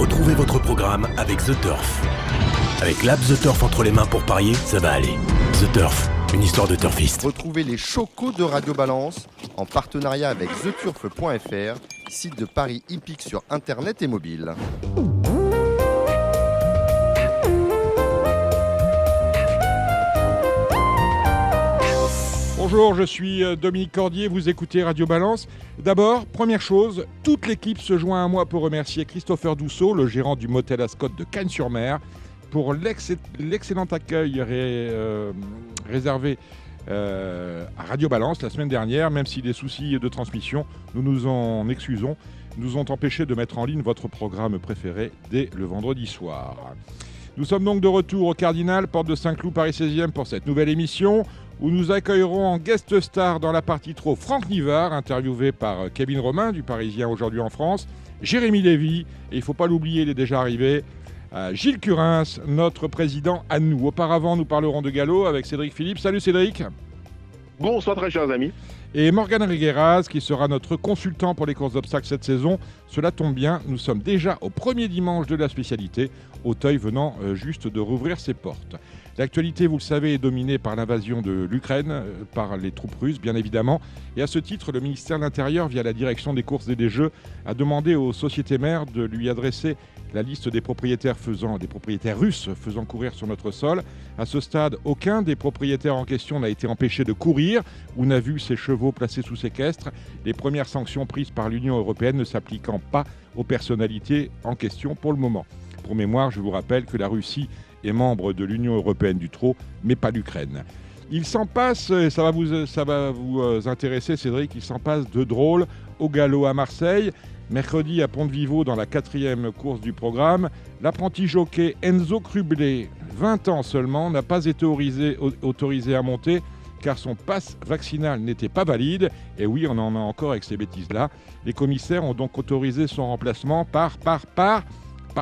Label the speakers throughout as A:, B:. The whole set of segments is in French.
A: Retrouvez votre programme avec The Turf. Avec l'app The Turf entre les mains pour parier, ça va aller. The Turf, une histoire de turfiste.
B: Retrouvez les chocos de Radio Balance en partenariat avec theturf.fr, site de paris hippique sur internet et mobile.
C: Bonjour, je suis Dominique Cordier, vous écoutez Radio Balance. D'abord, première chose, toute l'équipe se joint à moi pour remercier Christopher Dousseau, le gérant du motel Ascot de Cagnes-sur-Mer, pour l'excellent accueil réservé à Radio Balance la semaine dernière, même si des soucis de transmission, nous nous en excusons, nous ont empêché de mettre en ligne votre programme préféré dès le vendredi soir. Nous sommes donc de retour au Cardinal, porte de Saint-Cloud, Paris 16e, pour cette nouvelle émission où nous accueillerons en guest star dans la partie trop Franck Nivard, interviewé par Kevin Romain du Parisien aujourd'hui en France, Jérémy Lévy, et il ne faut pas l'oublier, il est déjà arrivé, Gilles Curins, notre président à nous. Auparavant, nous parlerons de galop avec Cédric Philippe. Salut Cédric.
D: Bonsoir très chers amis.
C: Et Morgan Rigueras, qui sera notre consultant pour les courses d'obstacles cette saison. Cela tombe bien, nous sommes déjà au premier dimanche de la spécialité, Auteuil venant juste de rouvrir ses portes. L'actualité, vous le savez, est dominée par l'invasion de l'Ukraine, par les troupes russes, bien évidemment. Et à ce titre, le ministère de l'Intérieur, via la direction des courses et des jeux, a demandé aux sociétés mères de lui adresser la liste des propriétaires russes faisant courir sur notre sol. À ce stade, aucun des propriétaires en question n'a été empêché de courir ou n'a vu ses chevaux placés sous séquestre. Les premières sanctions prises par l'Union européenne ne s'appliquant pas aux personnalités en question pour le moment. Pour mémoire, je vous rappelle que la Russie est membre de l'Union européenne du trot, mais pas l'Ukraine. Il s'en passe, et ça va vous intéresser Cédric, il s'en passe de drôles au galop à Marseille. Mercredi à Pont-de-Vivo, dans la 4e course du programme, l'apprenti jockey Enzo Crublet, 20 ans seulement, n'a pas été autorisé à monter car son passe vaccinal n'était pas valide. Et oui, on en a encore avec ces bêtises-là. Les commissaires ont donc autorisé son remplacement par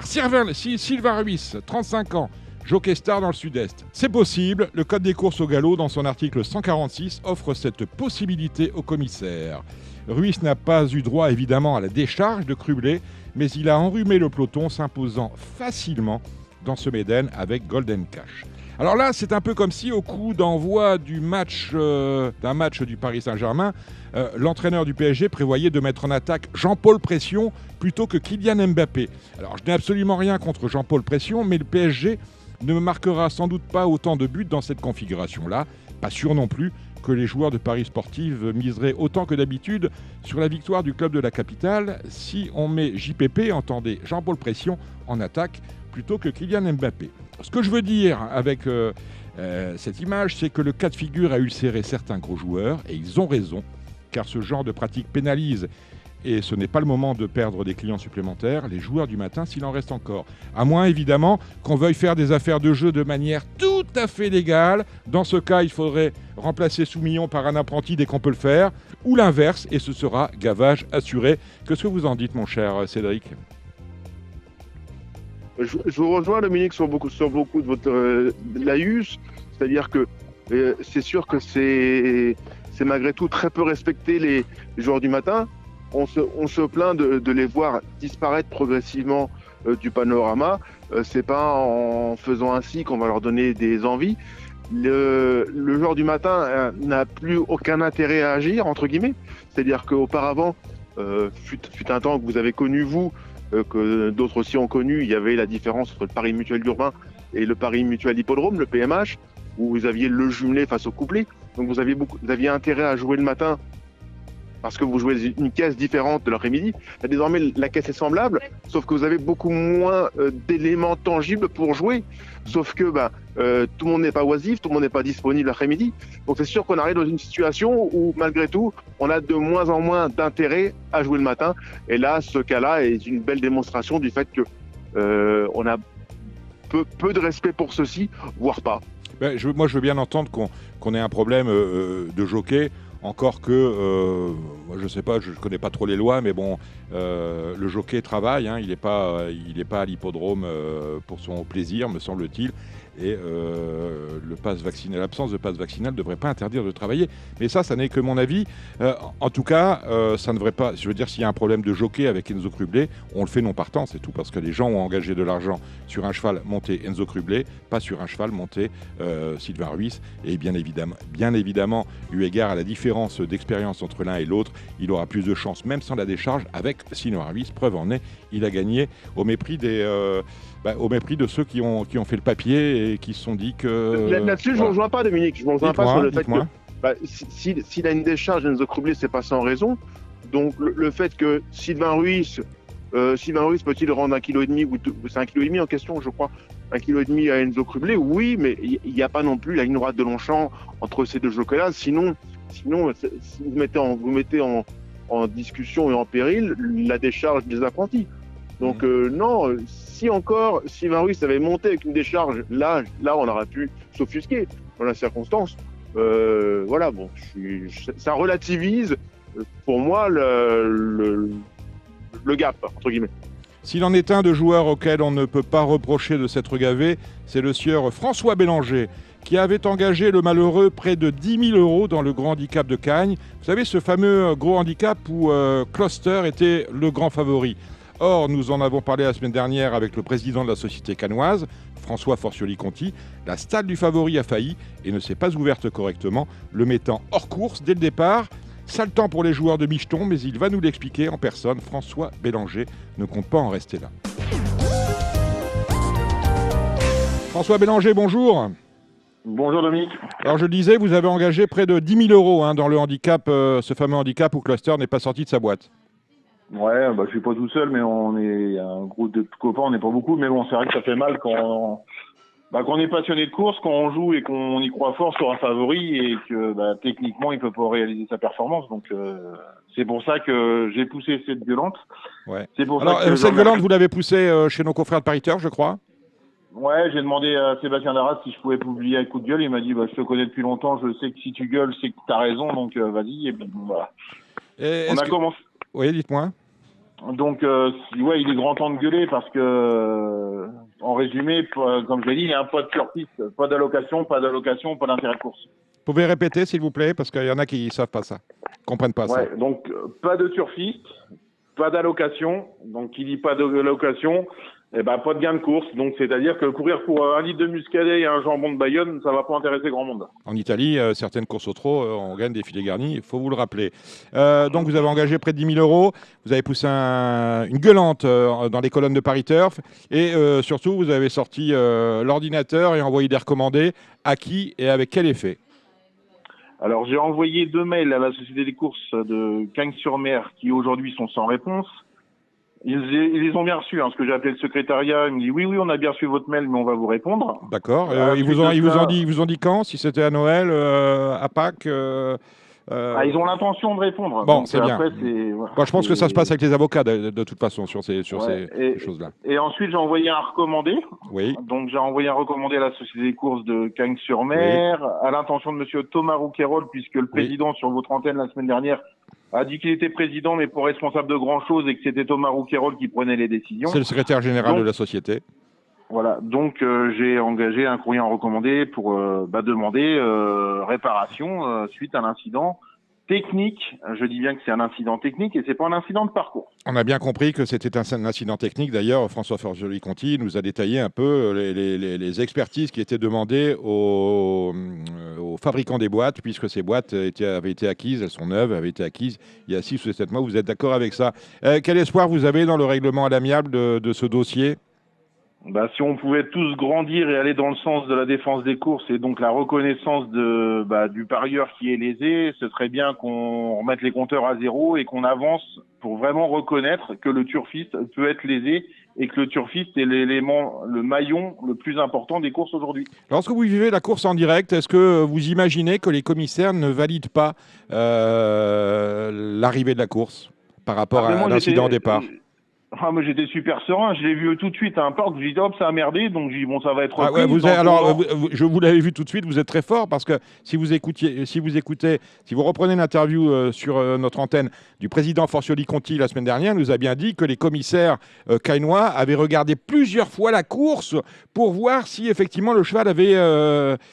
C: Sylvain Ruiz, 35 ans, jockey star dans le Sud-Est. C'est possible, le Code des courses au galop, dans son article 146, offre cette possibilité aux commissaires. Ruiz n'a pas eu droit évidemment à la décharge de Crublet, mais il a enrhumé le peloton, s'imposant facilement dans ce Méden avec Golden Cash. Alors là, c'est un peu comme si au coup d'envoi d'un match du Paris Saint-Germain, l'entraîneur du PSG prévoyait de mettre en attaque Jean-Paul Pression plutôt que Kylian Mbappé. Alors je n'ai absolument rien contre Jean-Paul Pression, mais le PSG ne marquera sans doute pas autant de buts dans cette configuration-là. Pas sûr non plus que les joueurs de Paris Sportive miseraient autant que d'habitude sur la victoire du club de la capitale si on met JPP, entendez Jean-Paul Pression, en attaque plutôt que Kylian Mbappé. Ce que je veux dire avec cette image, c'est que le cas de figure a ulcéré certains gros joueurs, et ils ont raison, car ce genre de pratique pénalise, et ce n'est pas le moment de perdre des clients supplémentaires, les joueurs du matin s'il en reste encore. À moins évidemment qu'on veuille faire des affaires de jeu de manière tout à fait légale. Dans ce cas, il faudrait remplacer Soumillon par un apprenti dès qu'on peut le faire, ou l'inverse, et ce sera gavage assuré. Qu'est-ce que vous en dites, mon cher Cédric ?
D: Je vous rejoins, Dominique, sur beaucoup de votre laïus, c'est-à-dire que c'est sûr que c'est malgré tout très peu respecté les joueurs du matin. On se plaint de les voir disparaître progressivement du panorama. C'est pas en faisant ainsi qu'on va leur donner des envies. Le joueur du matin n'a plus aucun intérêt à agir, entre guillemets. C'est-à-dire qu'auparavant, fut un temps que vous avez connu, vous, que d'autres aussi ont connu, il y avait la différence entre le Paris Mutuel urbain et le Paris Mutuel Hippodrome, le PMH, où vous aviez le jumelé face au couplet. Donc vous aviez intérêt à jouer le matin parce que vous jouez une caisse différente de l'après-midi. Là, désormais, la caisse est semblable, sauf que vous avez beaucoup moins d'éléments tangibles pour jouer. Sauf que tout le monde n'est pas oisif, tout le monde n'est pas disponible l'après-midi. Donc c'est sûr qu'on arrive dans une situation où, malgré tout, on a de moins en moins d'intérêt à jouer le matin. Et là, ce cas-là est une belle démonstration du fait que on a peu de respect pour ceci, voire pas.
C: Moi, je veux bien entendre qu'on ait un problème de jockey. Encore que, je ne sais pas, je ne connais pas trop les lois, mais bon, le jockey travaille, hein, il n'est pas à l'hippodrome pour son plaisir, me semble-t-il. Et l'absence de passe vaccinal ne devrait pas interdire de travailler. Mais ça n'est que mon avis. En tout cas, ça ne devrait pas. Je veux dire, s'il y a un problème de jockey avec Enzo Crublet, on le fait non partant, c'est tout, parce que les gens ont engagé de l'argent sur un cheval monté Enzo Crublet, pas sur un cheval monté Sylvain Ruiz. Et bien évidemment, eu égard à la différence d'expérience entre l'un et l'autre, il aura plus de chances, même sans la décharge, avec Sylvain Ruiz. Preuve en est, il a gagné au mépris de ceux qui ont fait le papier et qui se sont dit que...
D: Là-dessus, je ne rejoins pas, Dominique. Je ne rejoins pas sur le fait que s'il a une décharge, Enzo Crublet, c'est pas sans raison. Donc le fait que Sylvain Ruiz peut-il rendre 1,5 kg ou c'est 1,5 kg en question, je crois, 1,5 kg à Enzo Crublet, oui, mais il n'y a pas non plus la ligne droite de Longchamp entre ces deux jockeys-là. Sinon, si vous mettez en discussion et en péril la décharge des apprentis. Donc non, si encore Sylvain Ruiz avait monté avec une décharge, là on aurait pu s'offusquer dans la circonstance. Voilà, bon, ça relativise pour moi le gap, entre guillemets.
C: S'il en est un de joueurs auquel on ne peut pas reprocher de s'être gavé, c'est le sieur François Bélanger, qui avait engagé le malheureux près de 10 000 € dans le grand handicap de Cagnes. Vous savez, ce fameux gros handicap où Kloster était le grand favori. Or, nous en avons parlé la semaine dernière avec le président de la société cannoise, François Forcioli-Conti. La stade du favori a failli et ne s'est pas ouverte correctement, le mettant hors course dès le départ. Sale temps pour les joueurs de Micheton, mais il va nous l'expliquer en personne. François Bélanger ne compte pas en rester là. François Bélanger, bonjour.
E: Bonjour Dominique.
C: Alors je le disais, vous avez engagé près de 10 000 € dans le handicap, ce fameux handicap où Kloster n'est pas sorti de sa boîte.
E: Ouais, je suis pas tout seul, mais on est un groupe de copains, on n'est pas beaucoup, mais bon, c'est vrai que ça fait mal quand on est passionné de course, quand on joue et qu'on y croit fort sur un favori et que techniquement il peut pas réaliser sa performance. Donc c'est pour ça que j'ai poussé cette violente.
C: Ouais.
E: C'est pour
C: alors cette violente, vous l'avez poussée chez nos confrères de Paris Turf, je crois.
E: Ouais, j'ai demandé à Sébastien Darras si je pouvais publier un coup de gueule. Il m'a dit je te connais depuis longtemps, je sais que si tu gueules, c'est que t'as raison, donc vas-y. Et puis voilà. On a commencé.
C: Oui, dites-moi.
E: Donc, il est grand temps de gueuler parce que, en résumé, comme je l'ai dit, il y a un pas de surpiste, pas d'allocation, pas d'intérêt de course.
C: Vous pouvez répéter, s'il vous plaît, parce qu'il y en a qui ne savent pas ça, comprennent pas ça.
E: Donc, pas de turfiste, pas d'allocation. Donc, qui dit pas d'allocation, pas de gain de course. Donc, c'est-à-dire que courir pour 1 litre de muscadet et un jambon de Bayonne, ça va pas intéresser grand monde.
C: En Italie, certaines courses au trot, on gagne des filets garnis, il faut vous le rappeler. Donc, vous avez engagé près de 10 000 €, vous avez poussé une gueulante dans les colonnes de Paris Turf, et surtout, vous avez sorti l'ordinateur et envoyé des recommandés. À qui et avec quel effet?
E: Alors, j'ai envoyé 2 mails à la Société des courses de Cagnes-sur-Mer qui aujourd'hui sont sans réponse. Ils les ont bien reçus, ce que j'ai appelé le secrétariat. Ils me disent oui, on a bien reçu votre mail, mais on va vous répondre.
C: D'accord. Ils vous ont dit quand? Si c'était à Noël, à Pâques
E: ils ont l'intention de répondre.
C: Bon,
E: donc,
C: c'est bien.
E: Après,
C: je pense que ça se passe avec les avocats de toute façon sur ces choses-là.
E: Et ensuite, j'ai envoyé un recommandé.
C: Oui.
E: Donc, j'ai envoyé un recommandé à la Société des courses de Cagnes-sur-Mer, à l'intention de monsieur Thomas Rouquayrol, puisque le président, sur votre antenne la semaine dernière, a dit qu'il était président, mais pas responsable de grand-chose, et que c'était Thomas Rouquayrol qui prenait les décisions.
C: C'est le secrétaire général de la société.
E: Voilà, donc j'ai engagé un courrier en recommandé pour demander réparation suite à l'incident technique. Je dis bien que c'est un incident technique et c'est pas un incident de parcours.
C: On a bien compris que c'était un incident technique. D'ailleurs, François Forcioli-Conti nous a détaillé un peu les expertises qui étaient demandées aux fabricants des boîtes, puisque ces boîtes avaient été acquises, elles sont neuves, avaient été acquises il y a 6 ou 7 mois. Vous êtes d'accord avec ça? Quel espoir vous avez dans le règlement à l'amiable de ce dossier?
E: Si on pouvait tous grandir et aller dans le sens de la défense des courses et donc la reconnaissance du parieur qui est lésé, ce serait bien qu'on remette les compteurs à zéro et qu'on avance pour vraiment reconnaître que le turfiste peut être lésé et que le turfiste est le maillon le plus important des courses aujourd'hui. Lorsque
C: vous vivez la course en direct, est-ce que vous imaginez que les commissaires ne valident pas l'arrivée de la course par rapport à l'incident au départ?
E: Ah, moi j'étais super serein, je l'ai vu tout de suite à un parc, j'ai dit hop, ça a merdé, donc j'ai dit bon, ça va être
C: Ah ouais,
E: repris.
C: je vous l'avez vu tout de suite, vous êtes très fort parce que si vous reprenez l'interview sur notre antenne du président Forcioli-Conti la semaine dernière, il nous a bien dit que les commissaires caïnois avaient regardé plusieurs fois la course pour voir si effectivement le cheval avait,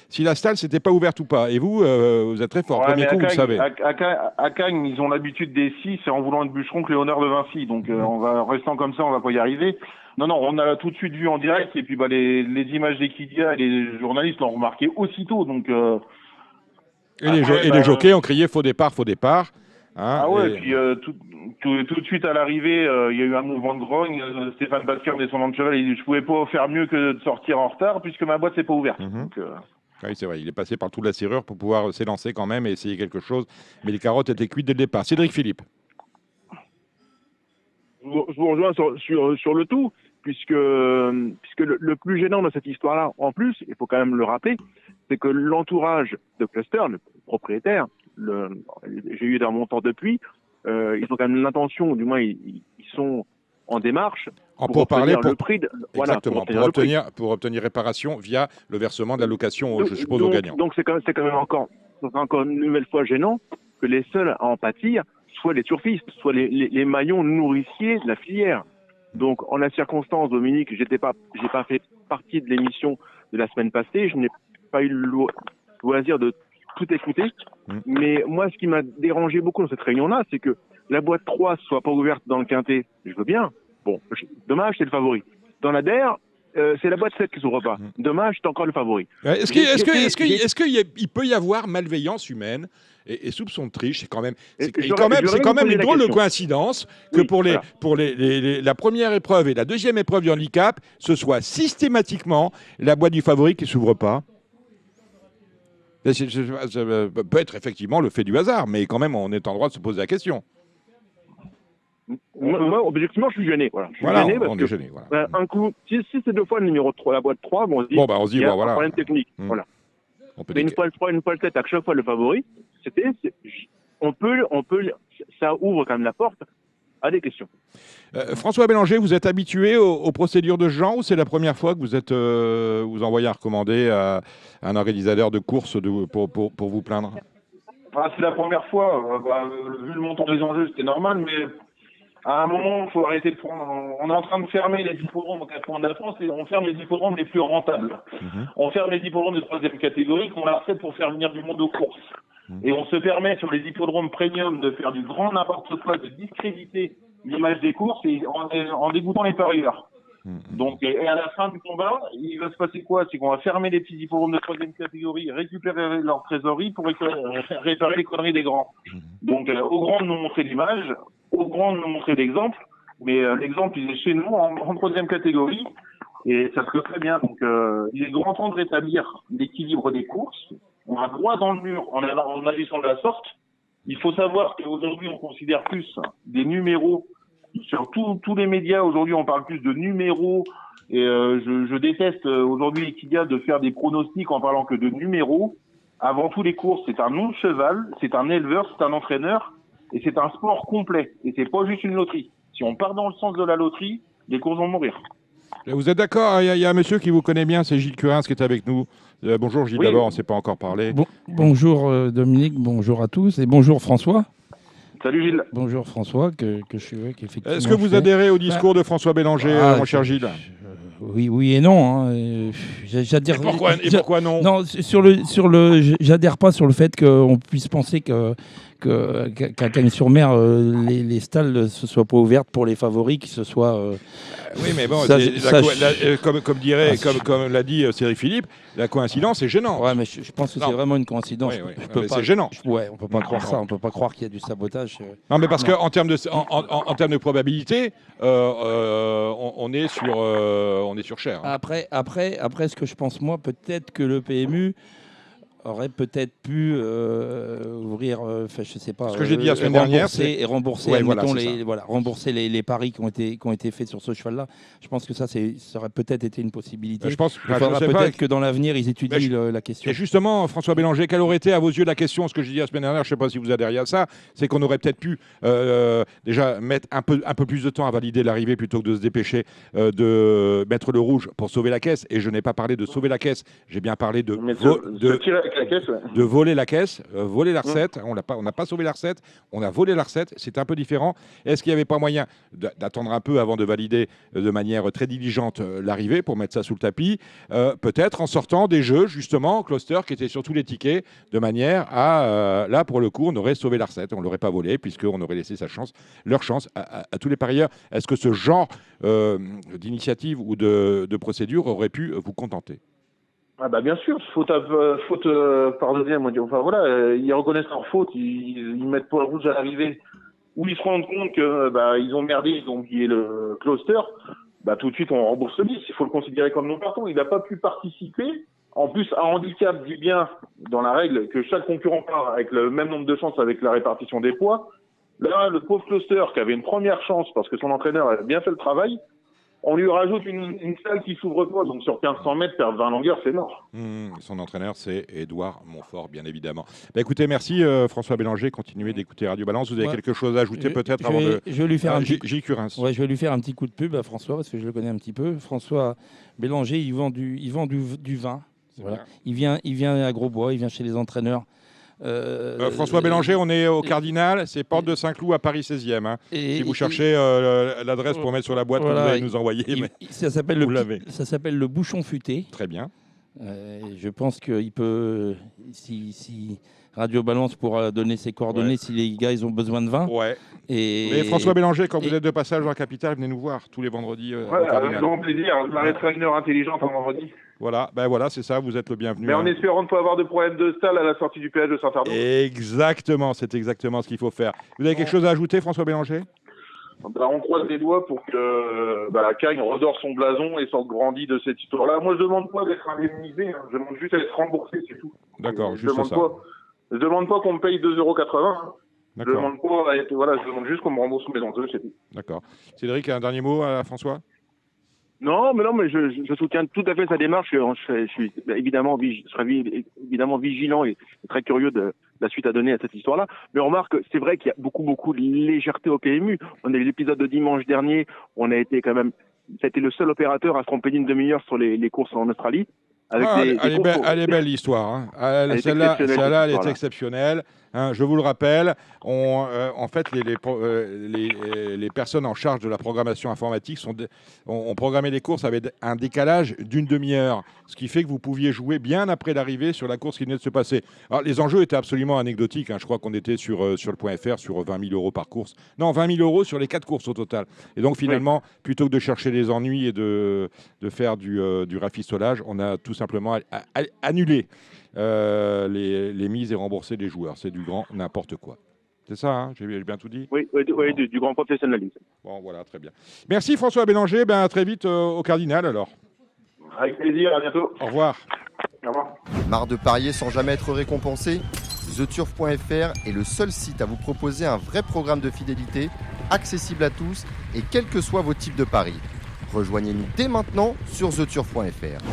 C: si la stalle s'était pas ouverte ou pas. Et vous, vous êtes très fort.
E: Ouais,
C: Premier
E: mais
C: coup, vous le savez.
E: À Cagnes, ils ont l'habitude des 6 et en voulant être bûcheron que Léonard de Vinci, donc on va restant comme ça, on va pas y arriver. Non, on a tout de suite vu en direct et puis les images d'Equidia et les journalistes l'ont remarqué aussitôt, donc.
C: Et les jockeys ont crié faux départ, faux départ. Hein,
E: ah ouais, et puis tout de suite à l'arrivée, il y a eu un mouvement de grogne. Stéphane Basker, descendant de cheval, il dit je pouvais pas faire mieux que de sortir en retard puisque ma boîte s'est pas ouverte. Donc,
C: oui, c'est vrai, il est passé par toute la serrure pour pouvoir s'élancer quand même et essayer quelque chose. Mais les carottes étaient cuites dès le départ. Cédric Philippe.
D: Je vous rejoins sur le tout, puisque le plus gênant de cette histoire-là, en plus, il faut quand même le rappeler, c'est que l'entourage de Cluster, le propriétaire, j'ai eu des remontants depuis, ils ont quand même l'intention, du moins ils sont en démarche pour obtenir le prix.
C: Exactement, pour obtenir réparation via le versement de la location, je suppose, aux gagnants.
D: Donc c'est quand même encore une nouvelle fois gênant que les seuls à en pâtir soit les turfistes, soit les maillons nourriciers de la filière. Donc, en la circonstance, Dominique, j'ai pas fait partie de l'émission de la semaine passée. Je n'ai pas eu le loisir de tout écouter. Mais moi, ce qui m'a dérangé beaucoup dans cette réunion-là, c'est que la boîte 3 soit pas ouverte dans le quintet. Je veux bien. Bon, dommage, c'est le favori. Dans la DER, c'est la boîte 7 qui s'ouvre pas. Dommage, c'est encore le favori.
C: Est-ce qu'il peut y avoir malveillance humaine et soupçon de triche? C'est quand même une drôle de coïncidence que pour la première épreuve et la deuxième épreuve du handicap, ce soit systématiquement la boîte du favori qui s'ouvre pas. Ça peut être effectivement le fait du hasard, mais quand même, on est en droit de se poser la question.
D: Moi, objectivement, je suis gêné. Voilà. Je suis gêné parce que un coup, si c'est 2 fois le numéro 3, la boîte 3, on se dit, il y a un problème technique. Voilà. Mais une fois le 7, à chaque fois le favori, ça ouvre quand même la porte à des questions.
C: François Bélanger, vous êtes habitué aux procédures de ce genre ou c'est la première fois que vous envoyez un recommandé à un organisateur de course pour vous plaindre?
E: C'est la première fois. Vu le montant des enjeux, c'était normal, mais à un moment, il faut arrêter de prendre. On est en train de fermer les hippodromes au 80 de la France et on ferme les hippodromes les plus rentables. On ferme les hippodromes de 3e catégorie qu'on a fait pour faire venir du monde aux courses. Et on se permet sur les hippodromes premium de faire du grand n'importe quoi, de discréditer l'image des courses et en dégoûtant les parieurs. Donc, et à la fin du combat, il va se passer quoi? C'est qu'on va fermer les petits hippodromes de 3e catégorie, récupérer leur trésorerie pour réparer les conneries des grands. Donc, aux grands de nous montrer l'image, aux grands de nous montrer l'exemple, mais l'exemple, il est chez nous en 3e catégorie et ça se fait très bien. Donc, il est grand temps de rétablir l'équilibre des courses. On a droit dans le mur en agissant de la sorte. Il faut savoir qu'aujourd'hui, on considère plus des numéros. Sur tous les médias, aujourd'hui, on parle plus de numéros. Et je déteste aujourd'hui Equidia de faire des pronostics en parlant que de numéros. Avant tous les courses, c'est un nom de cheval, c'est un éleveur, c'est un entraîneur. Et c'est un sport complet. Et c'est pas juste une loterie. Si on part dans le sens de la loterie, les courses vont mourir.
C: Vous êtes d'accord? Il y a un monsieur qui vous connaît bien, c'est Gilles Curins qui est avec nous. Bonjour Gilles, d'abord, on ne s'est pas encore parlé.
F: Bonjour Dominique, bonjour à tous et bonjour François.
E: Salut Gilles.
F: Bonjour François, que je suis avec effectivement.
C: Est-ce que vous adhérez au discours de François Bélanger, mon cher Gilles?
F: Oui et non. Hein. J'adhère.
C: Pourquoi non?
F: Non, j'adhère pas sur le fait qu'on puisse penser qu'à Cagnes-sur-Mer, les stalles ne se soient pas ouvertes pour les favoris, qui se soient.
C: Oui, mais bon, comme l'a dit Cédric Philippe, la coïncidence est gênante.
F: Ouais, mais je pense que c'est vraiment une coïncidence.
C: C'est gênant.
F: On peut pas croire ça. On peut pas croire qu'il y a du sabotage.
C: Non, mais parce qu'en termes de probabilité, on est sur cher.
F: Après, ce que je pense moi, peut-être que le PMU aurait peut-être pu ouvrir, je sais pas,
C: Ce que j'ai dit la semaine dernière, c'est
F: rembourser,
C: ouais, voilà,
F: rembourser les paris qui ont été faits sur ce cheval-là. Je pense que ça aurait peut-être été une possibilité.
C: Je pense,
F: Il faudra peut-être que dans l'avenir ils étudient la question.
C: Et justement, François Bélanger, quelle aurait été à vos yeux la question? Ce que j'ai dit la semaine dernière, je ne sais pas si vous adhériez à ça, c'est qu'on aurait peut-être pu déjà mettre un peu plus de temps à valider l'arrivée plutôt que de se dépêcher de mettre le rouge pour sauver la caisse. Et je n'ai pas parlé de sauver la caisse, j'ai bien parlé de
E: tirer avec la caisse, ouais.
C: de voler la caisse, voler la recette. On n'a pas sauvé la recette, on a volé la recette. C'est un peu différent. Est-ce qu'il n'y avait pas moyen d'attendre un peu avant de valider de manière très diligente l'arrivée pour mettre ça sous le tapis, peut-être en sortant des jeux justement cluster qui étaient sur tous les tickets, de manière à là pour le coup on aurait sauvé la recette, on l'aurait pas volé puisqu'on aurait laissé leur chance à tous les parieurs. Est-ce que ce genre d'initiative ou de procédure aurait pu vous contenter?
E: Ah bah bien sûr, faute pardonnez, enfin voilà, ils reconnaissent leur faute, ils mettent pour le rouge à l'arrivée, ou ils se rendent compte que ils ont merdé, ils ont oublié le cluster, tout de suite on rembourse le bis, il faut le considérer comme non partant. Il n'a pas pu participer, en plus un handicap dit bien dans la règle que chaque concurrent part avec le même nombre de chances avec la répartition des poids. Là, le pauvre cluster qui avait une première chance parce que son entraîneur a bien fait le travail, on lui rajoute une salle qui s'ouvre pas, donc sur 1500 mètres, perdre 20 longueurs, c'est mort.
C: Son entraîneur, c'est Édouard Montfort, bien évidemment. Écoutez, merci François Bélanger. Continuez d'écouter Radio Balance. Vous avez quelque chose à ajouter peut-être avant de...
F: Je vais lui faire
C: Gilles Curins.
F: Je vais lui faire un petit coup de pub à François, parce que je le connais un petit peu. François Bélanger, il vend du vin. Voilà. Il vient à Grosbois, il vient chez les entraîneurs.
C: François Bélanger, on est au Cardinal, c'est Porte de Saint-Cloud à Paris 16e. Hein. Si vous cherchez l'adresse pour mettre sur la boîte,
F: voilà,
C: vous allez nous envoyer.
F: Ça s'appelle le Bouchon Futé.
C: Très bien.
F: Je pense qu'il peut, si Radio Balance pourra donner ses coordonnées, si les gars ils ont besoin de vin.
C: Ouais. Mais François Bélanger, quand vous êtes de passage dans la capitale, venez nous voir tous les vendredis.
E: Avec grand plaisir, je m'arrêterai une heure intelligente un vendredi.
C: Voilà, c'est ça, vous êtes le bienvenu.
E: Mais en espérant ne pas avoir de problème de salle à la sortie du péage de Saint-Arnaud.
C: Exactement, c'est exactement ce qu'il faut faire. Vous avez quelque chose à ajouter, François Bélanger?
E: On croise les doigts pour que la Cagne redore son blason et sorte grandi de cette histoire-là. Moi, je demande pas d'être indemnisé, je demande juste à être remboursé, c'est tout.
C: D'accord, juste ça.
E: Je demande pas qu'on me paye 2,80 €. Je
C: D'accord.
E: demande pas, je demande juste qu'on me rembourse mes enjeux, c'est tout.
C: D'accord. Cédric, un dernier mot à François?
D: Non, mais je soutiens tout à fait sa démarche. Je suis évidemment vigilant et très curieux de la suite à donner à cette histoire-là. Mais on remarque, c'est vrai qu'il y a beaucoup de légèreté au PMU. On a eu l'épisode de dimanche dernier, on a été quand même, c'était le seul opérateur à se tromper d'une demi-heure sur les courses en Australie.
C: Elle est belle l'histoire. Hein. Celle-là, elle est exceptionnelle. Hein, je vous le rappelle, en fait, les personnes en charge de la programmation informatique ont programmé les courses avec un décalage d'une demi-heure, ce qui fait que vous pouviez jouer bien après l'arrivée sur la course qui venait de se passer. Alors, les enjeux étaient absolument anecdotiques. Hein. Je crois qu'on était sur le point .fr sur 20 000 € par course. Non, 20 000 € sur les 4 courses au total. Et donc, finalement, plutôt que de chercher les ennuis et de faire du rafistolage, on a tout simplement annulé les mises et remboursé les joueurs. C'est du grand n'importe quoi. C'est ça, hein, j'ai bien tout dit?
D: Oui, du grand professionnalisme.
C: Bon, voilà, très bien. Merci François Bélanger. À très vite au Cardinal alors.
E: Avec plaisir, à bientôt.
C: Au revoir.
E: Au revoir.
B: Marre de parier sans jamais être récompensé? TheTurf.fr est le seul site à vous proposer un vrai programme de fidélité, accessible à tous et quels que soient vos types de paris. Rejoignez-nous dès maintenant sur TheTurf.fr.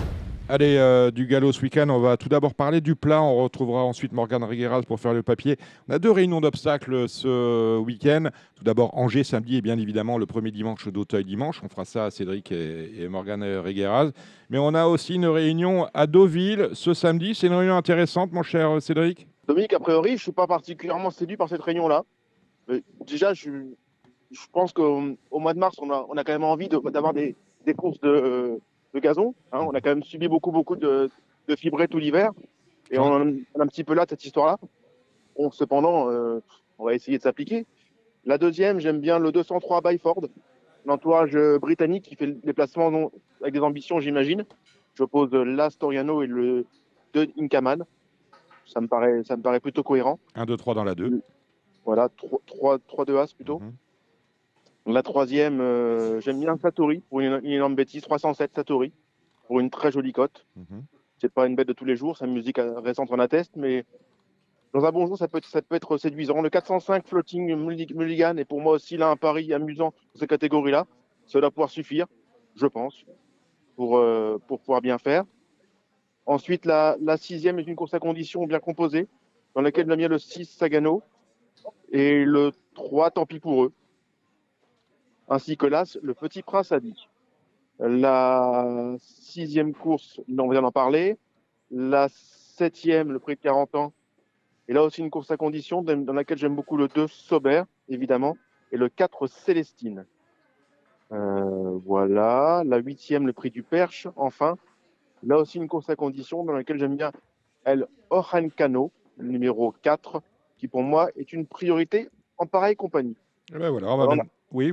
C: Allez, du galop ce week-end, on va tout d'abord parler du plat. On retrouvera ensuite Morgane Regueras pour faire le papier. On a 2 réunions d'obstacles ce week-end. Tout d'abord Angers samedi et bien évidemment le premier dimanche d'Auteuil dimanche. On fera ça à Cédric et Morgane Regueras. Mais on a aussi une réunion à Deauville ce samedi. C'est une réunion intéressante, mon cher Cédric?
G: Dominique, a priori, je ne suis pas particulièrement séduit par cette réunion-là. Déjà, je pense qu'au mois de mars, on a quand même envie d'avoir des courses de gazon. Hein. On a quand même subi beaucoup de fibrés tout l'hiver. Et on a un petit peu là de cette histoire-là. Cependant, on va essayer de s'appliquer. La deuxième, j'aime bien le 203 Byford, l'entourage britannique qui fait le déplacement avec des ambitions, j'imagine. J'oppose l'Astoriano et le 2 Incaman. Ça me paraît plutôt cohérent.
C: 1, 2, 3 dans la 2.
G: Voilà, 3-2 As plutôt. La troisième, j'aime bien Satori pour une énorme bêtise, 307 Satori pour une très jolie cote. C'est pas une bête de tous les jours, sa musique récente en atteste, mais dans un bon jour, ça peut être séduisant. Le 405 Floating Mulligan est pour moi aussi là un pari amusant dans cette catégorie-là. Ça doit pouvoir suffire, je pense, pour pouvoir bien faire. Ensuite, la 6e est une course à conditions bien composée, dans laquelle j'aime bien le 6 Sagano et le 3 Tant pis pour eux, ainsi que l'As, le Petit Prince a dit. La 6e course, on vient d'en parler. La 7e, le prix de 40 ans. Et là aussi une course à conditions dans laquelle j'aime beaucoup le 2 Sauber, évidemment, et le 4 Célestine. Voilà. La 8e, le prix du Perche, enfin. Là aussi une course à conditions dans laquelle j'aime bien El Ojancano, le numéro 4, qui pour moi est une priorité en pareille compagnie.
C: Eh ben voilà, oui.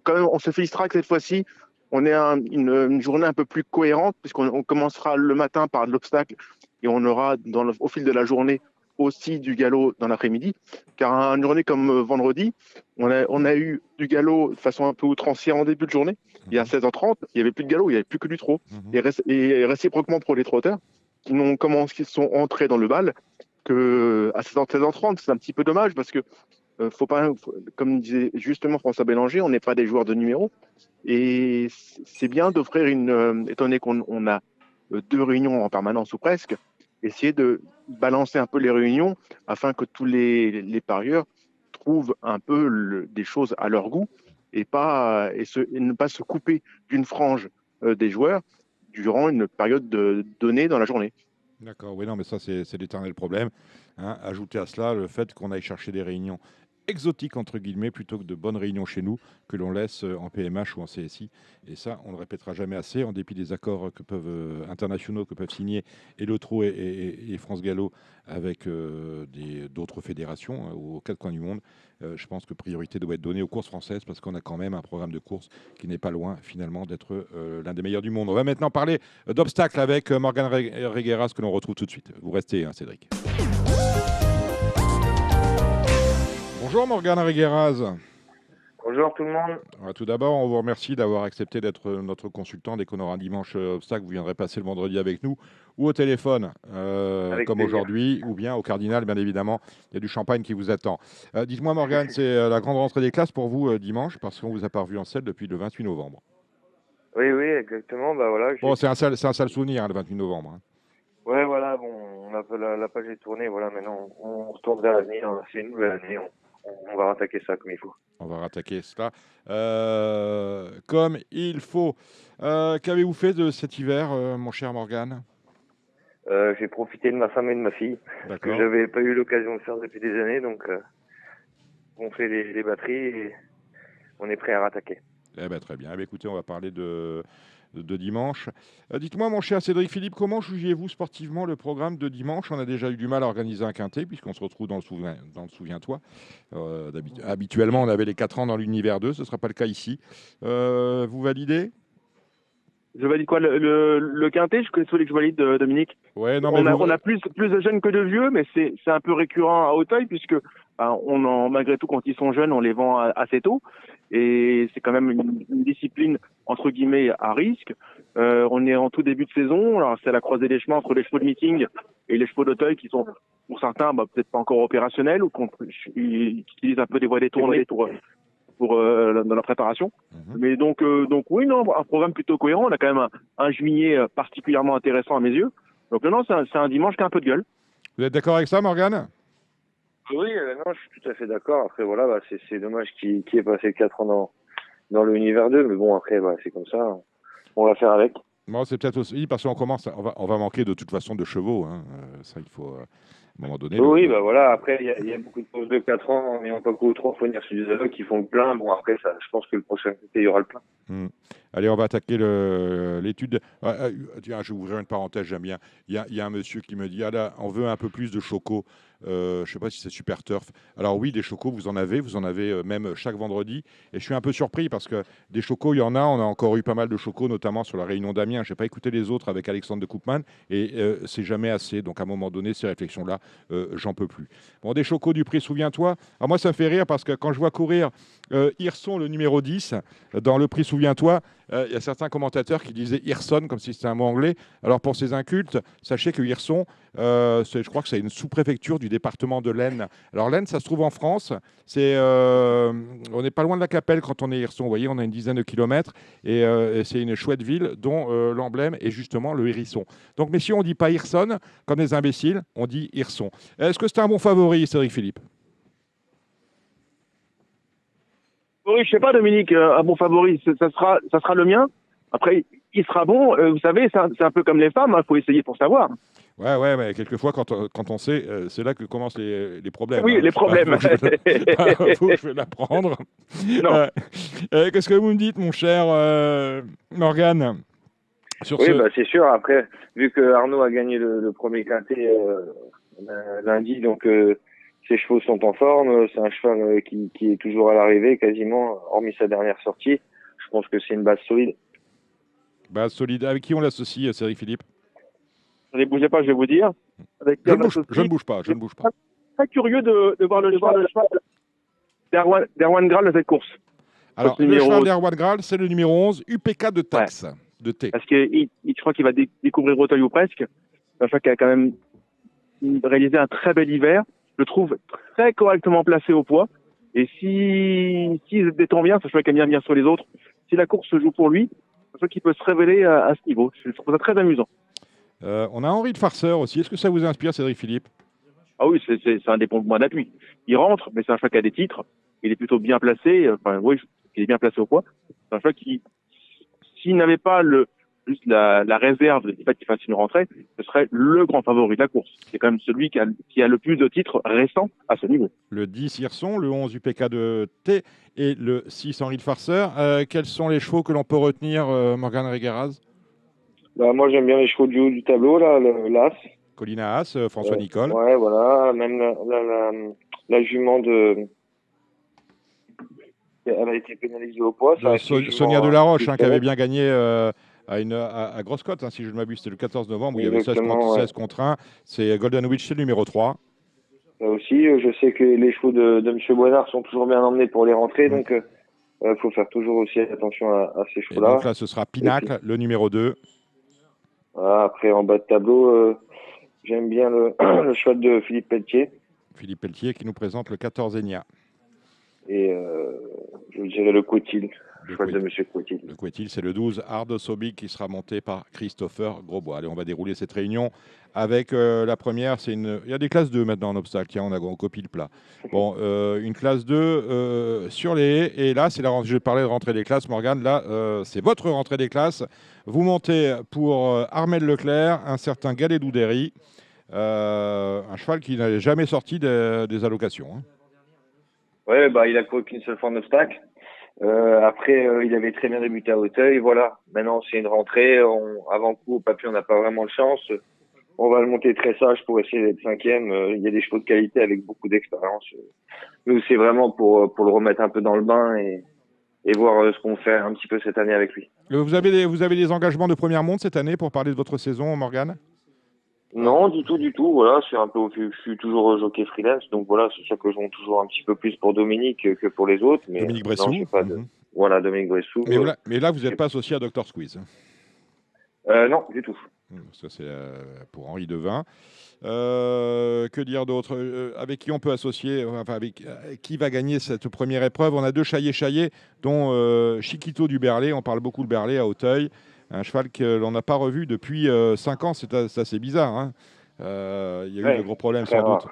G: Quand même, on se félicitera que cette fois-ci, on ait une journée un peu plus cohérente, puisqu'on commencera le matin par de l'obstacle et on aura au fil de la journée aussi du galop dans l'après-midi. Car une journée comme vendredi, on a eu du galop de façon un peu outrancière en début de journée. Il y a 16h30, il n'y avait plus de galop, il n'y avait plus que du trot. Et réciproquement pour les trotteurs, qui sont entrés dans le bal, que à 16h30, c'est un petit peu dommage parce que comme disait justement François Bélanger, on n'est pas des joueurs de numéro. Et c'est bien d'offrir étant donné qu'on a 2 réunions en permanence ou presque, essayer de balancer un peu les réunions afin que tous les parieurs trouvent un peu des choses à leur goût et ne pas se couper d'une frange des joueurs durant une période donnée dans la journée.
C: D'accord, oui, non, mais ça, c'est l'éternel problème. Hein. Ajoutez à cela le fait qu'on aille chercher des réunions exotiques, entre guillemets, plutôt que de bonnes réunions chez nous, que l'on laisse en PMH ou en CSI. Et ça, on ne le répétera jamais assez, en dépit des accords internationaux que peuvent signer et Le Trot et France Gallo avec d'autres fédérations aux 4 coins du monde. Je pense que priorité doit être donnée aux courses françaises parce qu'on a quand même un programme de course qui n'est pas loin, finalement, d'être l'un des meilleurs du monde. On va maintenant parler d'obstacles avec Morgane Regueras, que l'on retrouve tout de suite. Vous restez, hein, Cédric. Bonjour Morgane Regueras.
H: Bonjour tout le monde.
C: Tout d'abord, on vous remercie d'avoir accepté d'être notre consultant. Dès qu'on aura un dimanche obstacle, vous viendrez passer le vendredi avec nous ou au téléphone, comme aujourd'hui, ou bien au Cardinal, bien évidemment. Il y a du champagne qui vous attend. Dites-moi Morgane, c'est la grande rentrée des classes pour vous dimanche, parce qu'on vous a pas revu en selle depuis le 28 novembre.
H: Oui, exactement. Bah, voilà,
C: bon, c'est un sale souvenir, hein, le 28 novembre. Hein.
H: Ouais, voilà, bon, la page est tournée, voilà, maintenant on retourne vers l'avenir, c'est une nouvelle année, on va rattaquer ça comme il faut.
C: On va rattaquer cela comme il faut. Qu'avez-vous fait de cet hiver, mon cher Morgane ?
H: J'ai profité de ma femme et de ma fille,
C: D'accord.
H: que j'avais pas eu l'occasion de faire depuis des années, donc on fait les batteries et on est prêt à rattaquer.
C: Eh ben, très bien. Eh bien, écoutez, on va parler de dimanche. Dites-moi, mon cher Cédric Philippe, comment jugez-vous sportivement le programme de dimanche ? On a déjà eu du mal à organiser un quintet, puisqu'on se retrouve dans le Souviens-toi. Habituellement, on avait les 4 ans dans l'univers 2, ce ne sera pas le cas ici. Vous validez ?
G: Je valide quoi, le quintet? Je connais celui que je valide, Dominique.
C: Ouais, non, mais
G: on a plus de jeunes que de vieux, mais c'est un peu récurrent à Auteuil, puisque malgré tout, quand ils sont jeunes, on les vend assez tôt. Et c'est quand même une discipline, entre guillemets, à risque. On est en tout début de saison. Alors, c'est la croisée des chemins entre les chevaux de meeting et les chevaux d'Auteuil qui sont, pour certains, peut-être pas encore opérationnels ou qui utilisent un peu des voies détournées dans la préparation. Mais donc oui, non, un programme plutôt cohérent. On a quand même un juillet particulièrement intéressant à mes yeux. Donc non, c'est un dimanche qui a un peu de gueule.
C: Vous êtes d'accord avec ça, Morgane ?
H: Oui, non, je suis tout à fait d'accord. Après, voilà, c'est dommage qu'il ait passé 4 ans dans l'univers 2, mais bon, après, c'est comme ça. On va faire avec.
C: Bon, c'est peut-être aussi parce qu'on commence, on va manquer de toute façon de chevaux. Hein. Ça, il faut, à un moment donné.
H: Oui, voilà. Après, il y a beaucoup de pauses de 4 ans, mais on pas qu'au 3 faut venir sur des aveux qui font le plein. Bon, après, ça, je pense que le prochain côté, il y aura le plein.
C: Allez, on va attaquer l'étude. Tiens, je vais ouvrir une parenthèse, j'aime bien. Il y a un monsieur qui me dit, là, on veut un peu plus de chocos. Je ne sais pas si c'est Super Turf. Alors oui, des chocos, vous en avez même chaque vendredi. Et je suis un peu surpris parce que des chocos, il y en a. On a encore eu pas mal de chocos, notamment sur la Réunion d'Amiens. Je n'ai pas écouté les autres avec Alexandre de Koopman. Et c'est jamais assez. Donc à un moment donné, ces réflexions-là, j'en peux plus. Bon, des chocos du prix, souviens-toi. Alors moi, ça me fait rire parce que quand je vois courir Hirson, le numéro 10, dans le prix Souviens-toi, il y a certains commentateurs qui disaient Hirson comme si c'était un mot anglais. Alors pour ces incultes, sachez que Hirson, je crois que c'est une sous-préfecture du département de l'Aisne. Alors l'Aisne, ça se trouve en France. On n'est pas loin de la Capelle quand on est Hirson. Vous voyez, on a une dizaine de kilomètres et c'est une chouette ville dont l'emblème est justement le hérisson. Donc messieurs, on ne dit pas Hirson comme des imbéciles, on dit Hirson. Est-ce que c'est un bon favori, Cédric Philippe?
G: Oui, je sais pas, Dominique, un bon favori, ça sera le mien. Après, il sera bon. Vous savez, c'est un peu comme les femmes, il faut essayer pour savoir.
C: Ouais, mais quelquefois, quand on sait, c'est là que commencent les problèmes.
G: Oui, les problèmes.
C: Faut que je vais l'apprendre.
G: Non.
C: Qu'est-ce que vous me dites, mon cher Morgane sur
H: Oui, c'est sûr. Après, vu que Arnaud a gagné le premier quintet lundi, donc ses chevaux sont en forme. C'est un cheval qui est toujours à l'arrivée, quasiment, hormis sa dernière sortie. Je pense que c'est une base solide.
C: Base solide. Avec qui on l'associe, Cédric Philippe?
G: Ne bougez pas, je vais vous dire.
C: Je ne bouge pas.
G: Très curieux de voir le cheval d'Erwan Graal dans cette course.
C: Alors, le cheval d'Erwan Graal, c'est le numéro 11, UPK de Tax. Ouais. De T.
G: Parce que je crois qu'il va découvrir Auteuil ou presque. Un cheval qui a quand même réalisé un très bel hiver. Je le trouve très correctement placé au poids. Et s'il se détend bien, c'est un cheval qui aime bien sur les autres. Si la course se joue pour lui, c'est un cheval qui peut se révéler à ce niveau. Je trouve ça très amusant.
C: On a Henri de Farceur aussi. Est-ce que ça vous inspire, Cédric Philippe?
G: Ah oui, c'est un des points d'appui. Il rentre, mais c'est un cheval qui a des titres. Il est plutôt bien placé. Enfin, oui, il est bien placé au poids. C'est un cheval qui, s'il n'avait pas juste la réserve du fait qu'il fasse une rentrée, ce serait le grand favori de la course. C'est quand même celui qui a le plus de titres récents à ce niveau.
C: Le 10 Hirson, le 11 UPK de T et le 6 Henri de Farceur. Quels sont les chevaux que l'on peut retenir, Morgane Regueraz?
H: Moi, j'aime bien les chevaux du haut du tableau, là, l'As.
C: Colina As, François Nicole.
H: Ouais, voilà. Même la jument de... Elle a été pénalisée au poids.
C: Sonia Delaroche, qui avait bien gagné à grosse cote, si je ne m'abuse. C'était le 14 novembre où il y avait 16 contre 1. C'est Golden Witch, c'est le numéro 3.
H: Là aussi, je sais que les chevaux de M. Boinard sont toujours bien emmenés pour les rentrées, donc il faut faire toujours aussi attention à ces chevaux-là.
C: Donc là, ce sera Pinacle, le numéro 2.
H: Voilà, après, en bas de tableau, j'aime bien le cheval de Philippe Pelletier.
C: Philippe Pelletier qui nous présente le 14 Enya.
H: Et je dirais le Coutil, le cheval de M. Coutil.
C: Le Coutil, c'est le 12 Ardo Sobic qui sera monté par Christopher Grosbois. Allez, on va dérouler cette réunion avec la première. Il y a des classes 2 maintenant en obstacle. Tiens, on copie le plat. Bon, une classe 2 sur les haies. Et là, je parlais de rentrée des classes, Morgane. Là, c'est votre rentrée des classes. Vous montez pour Armel Leclerc, un certain Galet Doudéry, un cheval qui n'avait jamais sorti des allocations. Hein.
H: Oui, il a couru qu'une seule fois en obstacle. Après, il avait très bien débuté à Auteuil. Voilà. Maintenant, c'est une rentrée. Avant coup, au papier, on n'a pas vraiment de chance. On va le monter très sage pour essayer d'être 5e. Il y a des chevaux de qualité avec beaucoup d'expérience. Nous, c'est vraiment pour le remettre un peu dans le bain et voir ce qu'on fait un petit peu cette année avec lui.
C: Vous avez des engagements de première monte cette année pour parler de votre saison, Morgane?
H: Non, du tout. Voilà, je suis toujours jockey freelance, donc voilà, c'est ça que je monte toujours un petit peu plus pour Dominique que pour les autres. Mais
C: Dominique Bressou.
H: Voilà, Dominique Bressou.
C: Mais là, vous n'êtes pas associé à Dr Squeeze.
H: Non, du tout.
C: Ça, c'est pour Henri Devin. Que dire d'autre? Avec qui on peut associer, avec qui va gagner cette première épreuve? On a 2 Chaillet, dont Chiquito du Berlay. On parle beaucoup de Berlay à Auteuil. Un cheval que l'on n'a pas revu depuis 5 ans. C'est assez bizarre. Hein. Il y a eu de gros problèmes sans doute.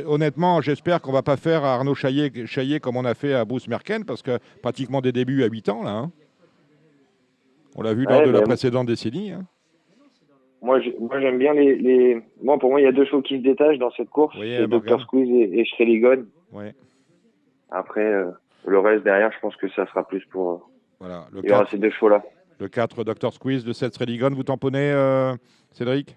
C: Honnêtement, j'espère qu'on ne va pas faire à Arnaud Chaillet comme on a fait à Bruce Merken, parce que pratiquement des débuts à 8 ans, là. Hein. On l'a vu lors de la précédente décennie. Hein.
H: Moi, j'aime bien pour moi, il y a 2 chevaux qui se détachent dans cette course. C'est Dr Squeeze et Schreligon.
C: Ouais.
H: Après, le reste derrière, je pense que ça sera plus pour...
C: Voilà,
H: il y aura ces 2 chevaux-là.
C: Le 4, Dr Squeeze, le 7, Schreligon. Vous tamponnez, Cédric?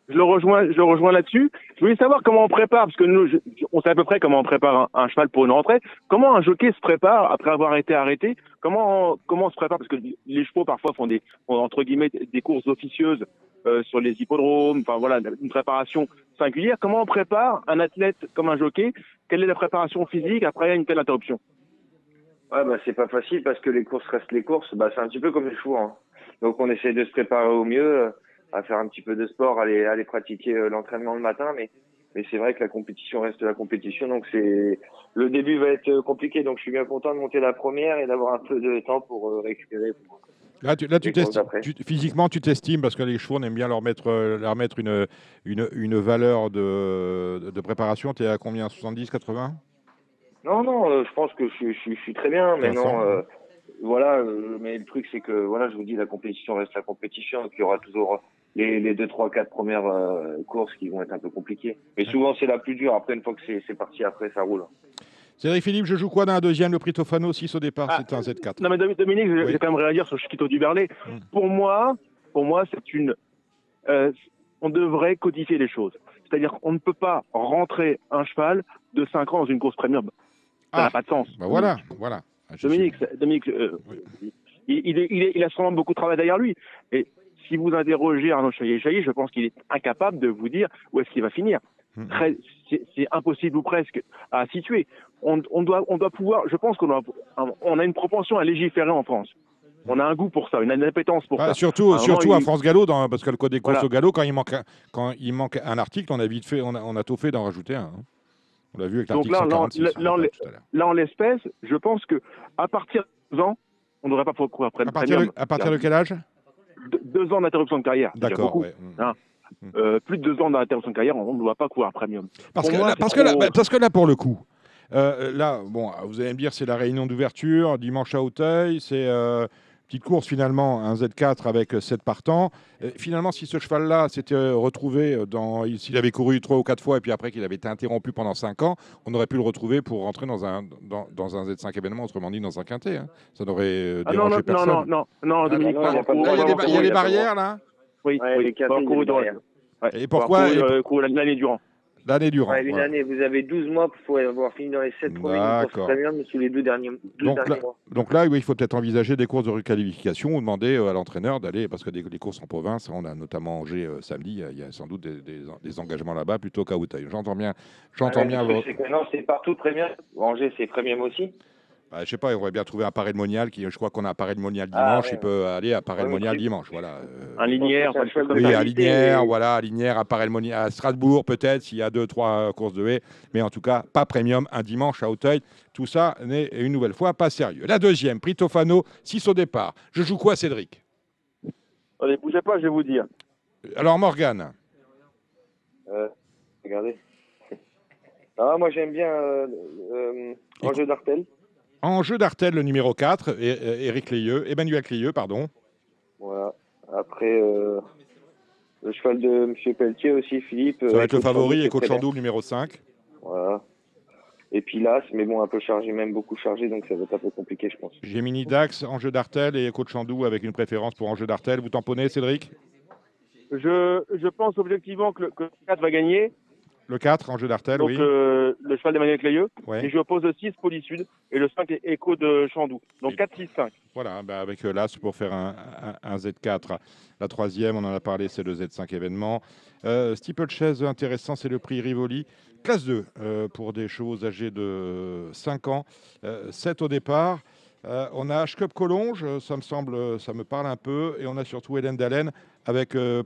G: Je le rejoins là-dessus. Je voulais savoir comment on prépare, parce que nous, on sait à peu près comment on prépare un cheval pour une rentrée. Comment un jockey se prépare après avoir été arrêté? Comment on se prépare? Parce que les chevaux parfois font entre guillemets des courses officieuses sur les hippodromes. Enfin voilà, une préparation singulière. Comment on prépare un athlète comme un jockey? Quelle est la préparation physique après une telle interruption?
H: Ouais, bah, c'est pas facile parce que les courses restent les courses. Bah, c'est un petit peu comme le four, hein. Donc, on essaie de se préparer au mieux, à faire un petit peu de sport, aller pratiquer l'entraînement le matin. Mais c'est vrai que la compétition reste la compétition. Donc, le début va être compliqué. Donc, je suis bien content de monter la première et d'avoir un peu de temps pour récupérer.
C: Là, physiquement, tu t'estimes, parce que les chevaux, on aime bien leur mettre une valeur de préparation. Tu es à combien? 70, 80?
H: Non, je pense que je suis très bien. Mais non,
C: 500.
H: voilà. Mais le truc, c'est que, voilà, je vous dis, la compétition reste la compétition. Donc, il y aura toujours les 2, 3, 4 premières courses qui vont être un peu compliquées. Mais souvent, c'est la plus dure. Après, une fois que c'est parti, après, ça roule.
C: Cédric Philippe, je joue quoi dans la deuxième? Le prix Tofano, 6 au départ, c'était un Z4.
G: Non mais Dominique, j'ai quand même réagi sur Chiquito du Berlay. Pour moi, c'est on devrait codifier les choses. C'est-à-dire qu'on ne peut pas rentrer un cheval de 5 ans dans une course premium. Ça n'a pas de sens.
C: Bah voilà.
G: Dominique, il a sûrement beaucoup de travail derrière lui. Et si vous interrogez Arnaud Chaillet, je pense qu'il est incapable de vous dire où est-ce qu'il va finir. C'est impossible ou presque à situer. On doit pouvoir. Je pense qu'on a une propension à légiférer en France. On a un goût pour ça, une appétence pour ça.
C: Surtout à France Gallo, parce que le code des courses au galop, quand il manque un article, on a vite fait, on a tout fait d'en rajouter un. Hein. On l'a vu avec l'article 146.
G: Là, en l'espèce, je pense que à partir de 2 ans, on ne devrait pas courir après.
C: À partir de quel âge?
G: 2 ans d'interruption de carrière.
C: D'accord. Ouais.
G: Plus de 2 ans d'interruption de carrière, on ne doit pas courir premium.
C: Parce que là, pour le coup, vous allez me dire, c'est la réunion d'ouverture, dimanche à Auteuil, c'est petite course finalement, un Z4 avec 7 partants. Finalement, si ce cheval-là s'était retrouvé s'il avait couru 3 ou 4 fois et puis après qu'il avait été interrompu pendant 5 ans, on aurait pu le retrouver pour rentrer dans un Z5 événement, autrement dit dans un quintet. Hein. Ça n'aurait dérangé personne.
G: Non, Dominique.
C: Il y a des barrières là.
G: Oui,
H: les quintets,
C: et pourquoi
G: l'année durant?
C: L'année durant.
H: Une année, vous avez 12 mois pour avoir fini dans les 7 premiers courses premium sous les 2 derniers mois.
C: Donc là, oui, il faut peut-être envisager des courses de requalification ou demander à l'entraîneur d'aller, parce que des courses en province, on a notamment Angers samedi, il y a sans doute des engagements là-bas plutôt qu'à Auteuil. J'entends bien.
H: Non, c'est partout premium. Angers, c'est premium aussi.
C: Je sais pas, on aurait bien trouvé un Paray de Monial je crois qu'on a un Paray de Monial dimanche, il peut aller à Paray de Monial dimanche, voilà.
G: Un Linière,
C: à Linière, à Paray de Monial, à Strasbourg peut-être s'il y a 2-3 courses de haie, mais en tout cas pas premium un dimanche à Auteuil. Tout ça n'est une nouvelle fois pas sérieux. La deuxième, prix Tofano, 6 au départ. Je joue quoi, Cédric?
G: Allez, bougez pas, je vais vous dire.
C: Alors Morgane.
H: Regardez. Moi j'aime bien Enjeu d'Artel.
C: Enjeu d'Artel, le numéro 4, Emmanuel Cléieux, pardon.
H: Voilà. Après, le cheval de M. Pelletier aussi, Philippe.
C: Ça va être le favori, et Coach Chandou, le numéro 5.
H: Voilà. Et puis Las, mais bon, un peu chargé, même beaucoup chargé, donc ça va être un peu compliqué, je pense.
C: Gemini Dax, Enjeu d'Artel et Coach Chandou avec une préférence pour Enjeu d'Artel. Vous tamponnez, Cédric?
G: Je pense objectivement que le 4 va gagner.
C: Le 4, Enjeu d'Artel,
G: donc,
C: oui.
G: Le cheval d'Emmanuel Cléieux.
C: Ouais.
G: Et je oppose le 6 Poli Sud et le 5 Écho de Chandou. Donc 4, 6, 5.
C: Voilà, avec l'As pour faire un Z4. La troisième, on en a parlé, c'est le Z5 événement. Steeplechase intéressant, c'est le prix Rivoli. Classe 2 pour des chevaux âgés de 5 ans. 7 au départ. On a H-Cup Collonges, ça me parle un peu. Et on a surtout Hélène Dallène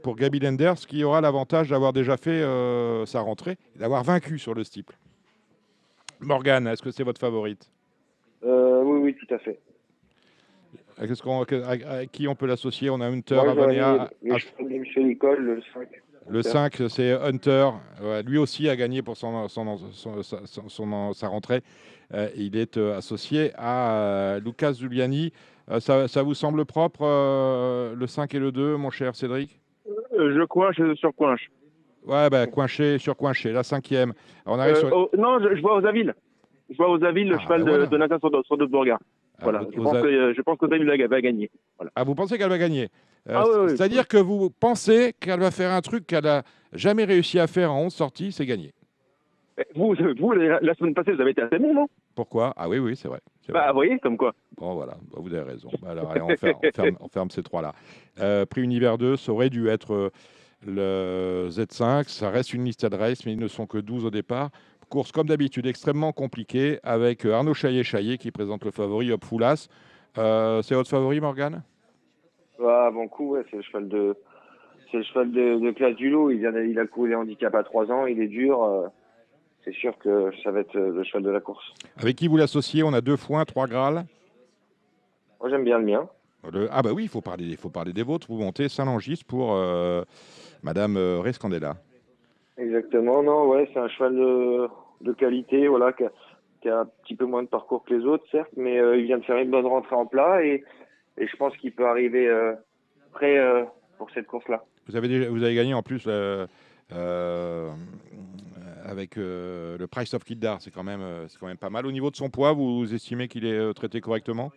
C: pour Gaby Lenders, qui aura l'avantage d'avoir déjà fait sa rentrée et d'avoir vaincu sur le steeple. Morgane, est-ce que c'est votre favorite?
H: Oui, tout à fait.
C: À qui on peut l'associer? On a Hunter,
H: Avonia. Michel Nicole, le 5.
C: Le 5, c'est Hunter. Lui aussi a gagné pour sa rentrée. Il est associé à Lucas Zuliani. Ça vous semble propre, le 5 et le 2, mon cher Cédric?
G: Je coinche sur coinche.
C: Ouais, coinché sur coinché. La 5e.
G: Non, je vois aux Aviles. Je vois aux Aviles le cheval de Nathan sur de Bourgard. Voilà. Je pense qu'aux Aviles va gagner. Voilà.
C: Ah, vous pensez qu'elle va gagner?
G: Oui,
C: c'est-à-dire que vous pensez qu'elle va faire un truc qu'elle n'a jamais réussi à faire en 11 sorties, c'est gagner.
G: Vous, la semaine passée, vous avez été assez bon, non?
C: Pourquoi? Ah oui, c'est vrai.
G: Bah, vous voyez, comme quoi.
C: Bon, voilà, bah, vous avez raison. Bah, alors, allez, on ferme ces trois-là. Prix Univers 2, ça aurait dû être le Z5. Ça reste une liste de race, mais ils ne sont que 12 au départ. Course, comme d'habitude, extrêmement compliquée, avec Arnaud Chaillet qui présente le favori, Hop Foulas. C'est votre favori, Morgane?
H: Avant coup, ouais, c'est le cheval de classe du lot. Il a couru les handicaps à 3 ans. Il est dur. C'est sûr que ça va être le cheval de la course.
C: Avec qui vous l'associez? On a 2 foins, 3 Graal.
H: Moi, j'aime bien le mien.
C: Ah bah oui, il faut parler des vôtres. Vous montez Saint-Langis pour Madame Rescandella.
H: Exactement. Non, ouais, c'est un cheval de qualité, voilà, qui a un petit peu moins de parcours que les autres, certes, mais il vient de faire une bonne rentrée en plat et je pense qu'il peut arriver prêt pour cette course-là.
C: Vous avez gagné en plus avec le Price of Kildare, c'est quand même pas mal. Au niveau de son poids, vous estimez qu'il est traité correctement?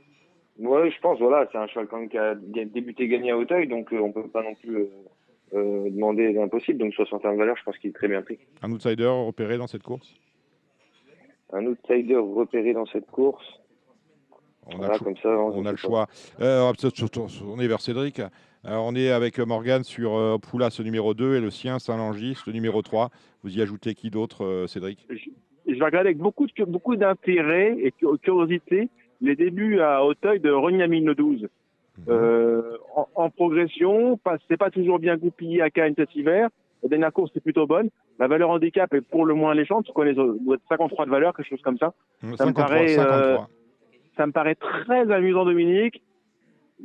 H: Oui, je pense, voilà, c'est un cheval quand même qui a débuté gagné à Auteuil, donc on peut pas non plus demander l'impossible. Donc 61 de valeur, je pense qu'il est très bien pris.
C: Un outsider repéré dans cette course?
H: Un outsider repéré dans cette course.
C: On a le choix. On est vers Cédric. On est avec Morgane sur Poulas, ce numéro 2, et le sien, Saint-Langis, le numéro 3. Vous y ajoutez qui d'autre, Cédric?
G: Je vais regarder avec beaucoup d'intérêt et curiosité les débuts à Auteuil de Regnamine le 12. En progression, c'est pas toujours bien goupillé à Cannes cet hiver. La dernière course est plutôt bonne. La valeur handicap est pour le moins alléchante. Je connais 53 de valeur, quelque chose comme ça.
C: 53.
G: Ça me paraît très amusant, Dominique.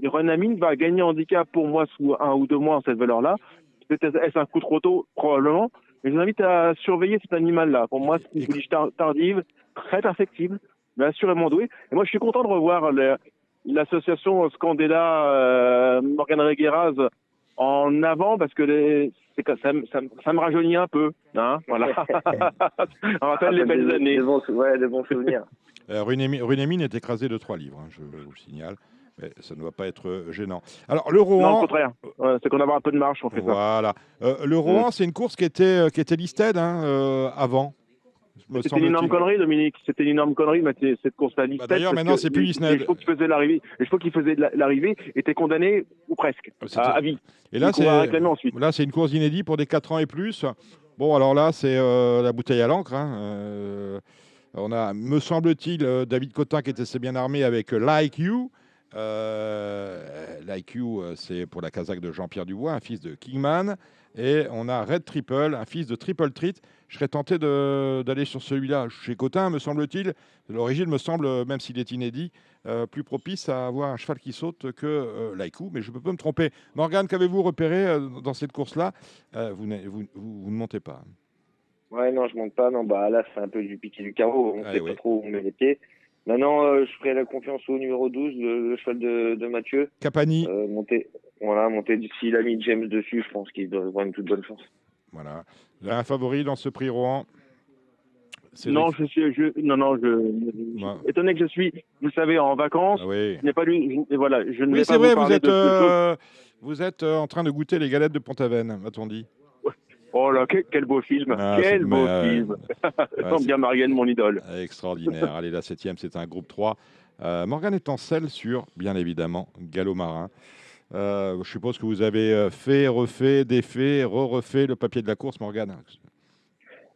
G: Renamine va gagner handicap pour moi sous 1 ou 2 mois en cette valeur-là. Peut-être est-ce un coup trop tôt, probablement. Mais je vous invite à surveiller cet animal-là. Pour moi, c'est une pouliche tardive, très perfectible, mais assurément douée. Et moi, je suis content de revoir l'association Scandella Morgane Regueras en avant parce que ça me rajeunit un peu. Hein, voilà. On rappelle les belles années.
H: De bons souvenirs.
C: Runémine est écrasé de 3 livres, hein, je vous le signale. Mais ça ne doit pas être gênant. Alors, le Rohan...
G: Non, au contraire. C'est qu'on a un peu de marche, on fait ça.
C: Voilà. Le Rohan, c'est une course qui était listed avant.
G: C'était une énorme connerie, Dominique. C'était une énorme connerie, mais cette course-là listed.
C: D'ailleurs, maintenant, c'est plus listed.
G: Il faut qu'il faisait l'arrivée, était condamné, ou presque, à vie.
C: Et là, c'est une course inédite pour des 4 ans et plus. Bon, alors là, c'est la bouteille à l'encre. Hein. On a, me semble-t-il, David Cotin qui était assez bien armé avec Like You. Like You, c'est pour la casaque de Jean-Pierre Dubois, un fils de Kingman. Et on a Red Triple, un fils de Triple Treat. Je serais tenté d'aller sur celui-là. Chez Cotin, me semble-t-il, l'origine me semble, même s'il est inédit, plus propice à avoir un cheval qui saute que Like You. Mais je peux me tromper. Morgane, qu'avez-vous repéré dans cette course-là? Vous ne montez pas.
H: Ouais, non, je monte pas. Non, bah là, c'est un peu du piqué du carreau. On sait pas trop où on met les pieds. Maintenant, je ferai la confiance au numéro 12, le cheval de Mathieu.
C: Capani.
H: Monter s'il a mis James dessus, je pense qu'il doit avoir une toute bonne chance.
C: Voilà. Vous avez un favori dans ce prix Rohan?
G: Non, étonné que je suis, vous le savez, en vacances.
C: Ah oui.
G: Je n'ai pas lu. Voilà, je ne vais
C: c'est
G: pas
C: vrai,
G: vous parler
C: vous êtes en train de goûter les galettes de Pont-Aven, m'a-t-on dit.
G: Oh là, quel beau film. Quel beau film. Tant bien Marianne, mon idole.
C: Extraordinaire. Allez, la 7e, c'est un groupe 3. Morgane est en selle sur, bien évidemment, Galop Marin. Je suppose que vous avez fait, refait, défait, refait le papier de la course, Morgane.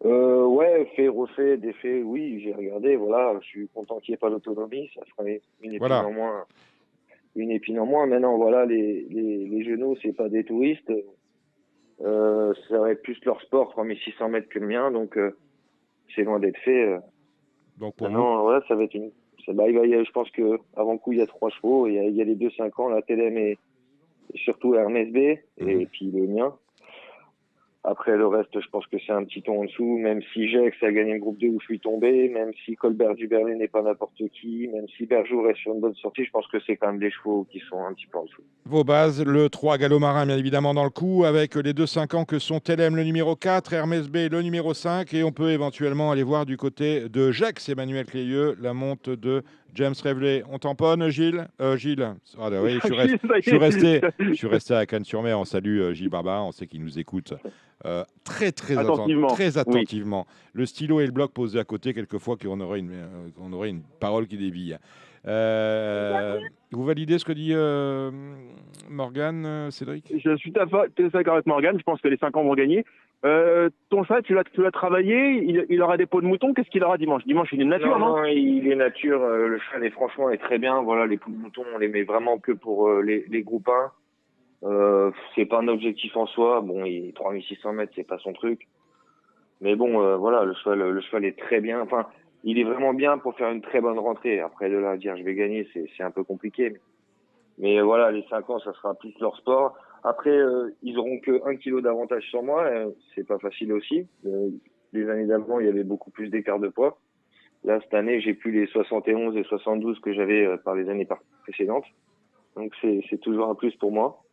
H: Ouais, fait, refait, défait, oui, j'ai regardé. Voilà, je suis content qu'il n'y ait pas l'autonomie. Ça ferait une épine en moins. Une épine en moins. Maintenant, voilà, les genoux, c'est pas des touristes. Ça va être plus leur sport, 3600 mètres que le mien, donc c'est loin d'être fait.
C: Donc pour
H: voilà, ça va être je pense que avant coup il y a 3 chevaux, il y a les 2-5 ans, la TLM et surtout Hermès B, et puis le mien. Après, le reste, je pense que c'est un petit ton en dessous, même si Gex a gagné le groupe 2 où je suis tombé, même si Colbert du Berlin n'est pas n'importe qui, même si Berjour est sur une bonne sortie, je pense que c'est quand même des chevaux qui sont un petit peu en dessous.
C: Vos bases, le 3 Galop Marin, bien évidemment, dans le coup, avec les 2-5 ans que sont TLM le numéro 4, Hermès B le numéro 5, et on peut éventuellement aller voir du côté de Gex, Emmanuel Clélieu, la monte de James Reveley, on tamponne, Gilles Gilles. Ah, bah oui, je suis resté à Cannes-sur-Mer. On salue Gilles Barba, on sait qu'il nous écoute très attentivement. Le stylo et le bloc posés à côté, quelquefois, qu'on aurait une parole qui dévie. Vous validez ce que dit Morgane, Cédric?
G: Je suis tout à fait d'accord avec Morgane. Je pense que les 5 ans vont gagner. Ton cheval, tu l'as travaillé. Il aura des peaux de mouton. Qu'est-ce qu'il aura dimanche? Dimanche, il est nature, non?
H: Non, il est nature. Le cheval est franchement très bien. Voilà, les peaux de mouton, on les met vraiment que pour les groupes 1. C'est pas un objectif en soi. Bon, il est 3600 mètres, c'est pas son truc. Mais bon, voilà, le cheval est très bien. Enfin, il est vraiment bien pour faire une très bonne rentrée. Après, de là à dire je vais gagner, c'est un peu compliqué. Mais voilà, les 5 ans, ça sera plus leur sport. Après, ils auront que 1 kilo d'avantage sur moi. C'est pas facile aussi. Les années d'avant, il y avait beaucoup plus d'écart de poids. Là, cette année, j'ai plus les 71 et 72 que j'avais par les années précédentes. Donc, c'est toujours un plus pour moi.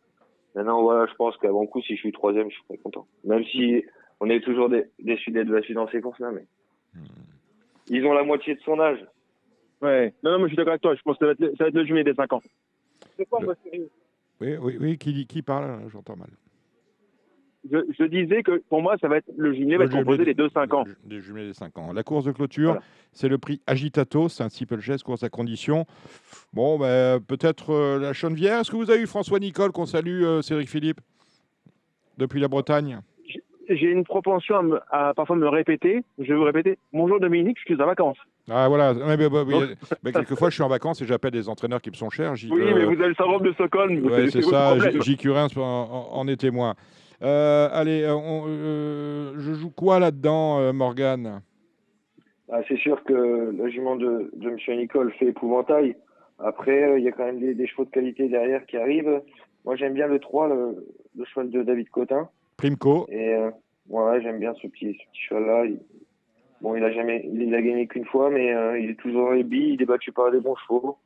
H: Maintenant, voilà, je pense qu'avant coup, si je suis 3e, je suis très content. Même si on est toujours déçus d'être battus dans ces courses-là, mais ils ont la moitié de son âge.
G: Ouais. Non, mais je suis d'accord avec toi. Je pense que ça va être le jumelé des 5 ans. C'est quoi,
C: Oui, qui parle? J'entends mal.
G: Je disais que pour moi, ça va être le jumelé va être composé des 2-5 ans.
C: Des jumelés des 5 ans. La course de clôture, c'est le prix Agitato, c'est un steeplechase, course à condition. Bon, peut-être la Chenevière. Est-ce que vous avez eu François Nicole, qu'on salue, Cédric Philippe, depuis la Bretagne?
G: J'ai une propension à parfois me répéter. Je vais vous répéter. Bonjour Dominique, je suis en vacances.
C: Ah voilà, mais quelquefois je suis en vacances et j'appelle des entraîneurs qui me sont chers.
G: Oui, mais vous avez le syndrome de Stockholm.
C: Ouais, c'est ça, J. Curin en est témoin. Allez, je joue quoi là-dedans, Morgane?
H: C'est sûr que le jument de M. Nicole fait épouvantail. Après, il y a quand même des chevaux de qualité derrière qui arrivent. Moi, j'aime bien le 3, le cheval de David Cotin.
C: Primco.
H: Et ouais, j'aime bien ce petit cheval-là. Il a gagné qu'une fois, mais il est toujours les billes, il est battu par des bons chevaux.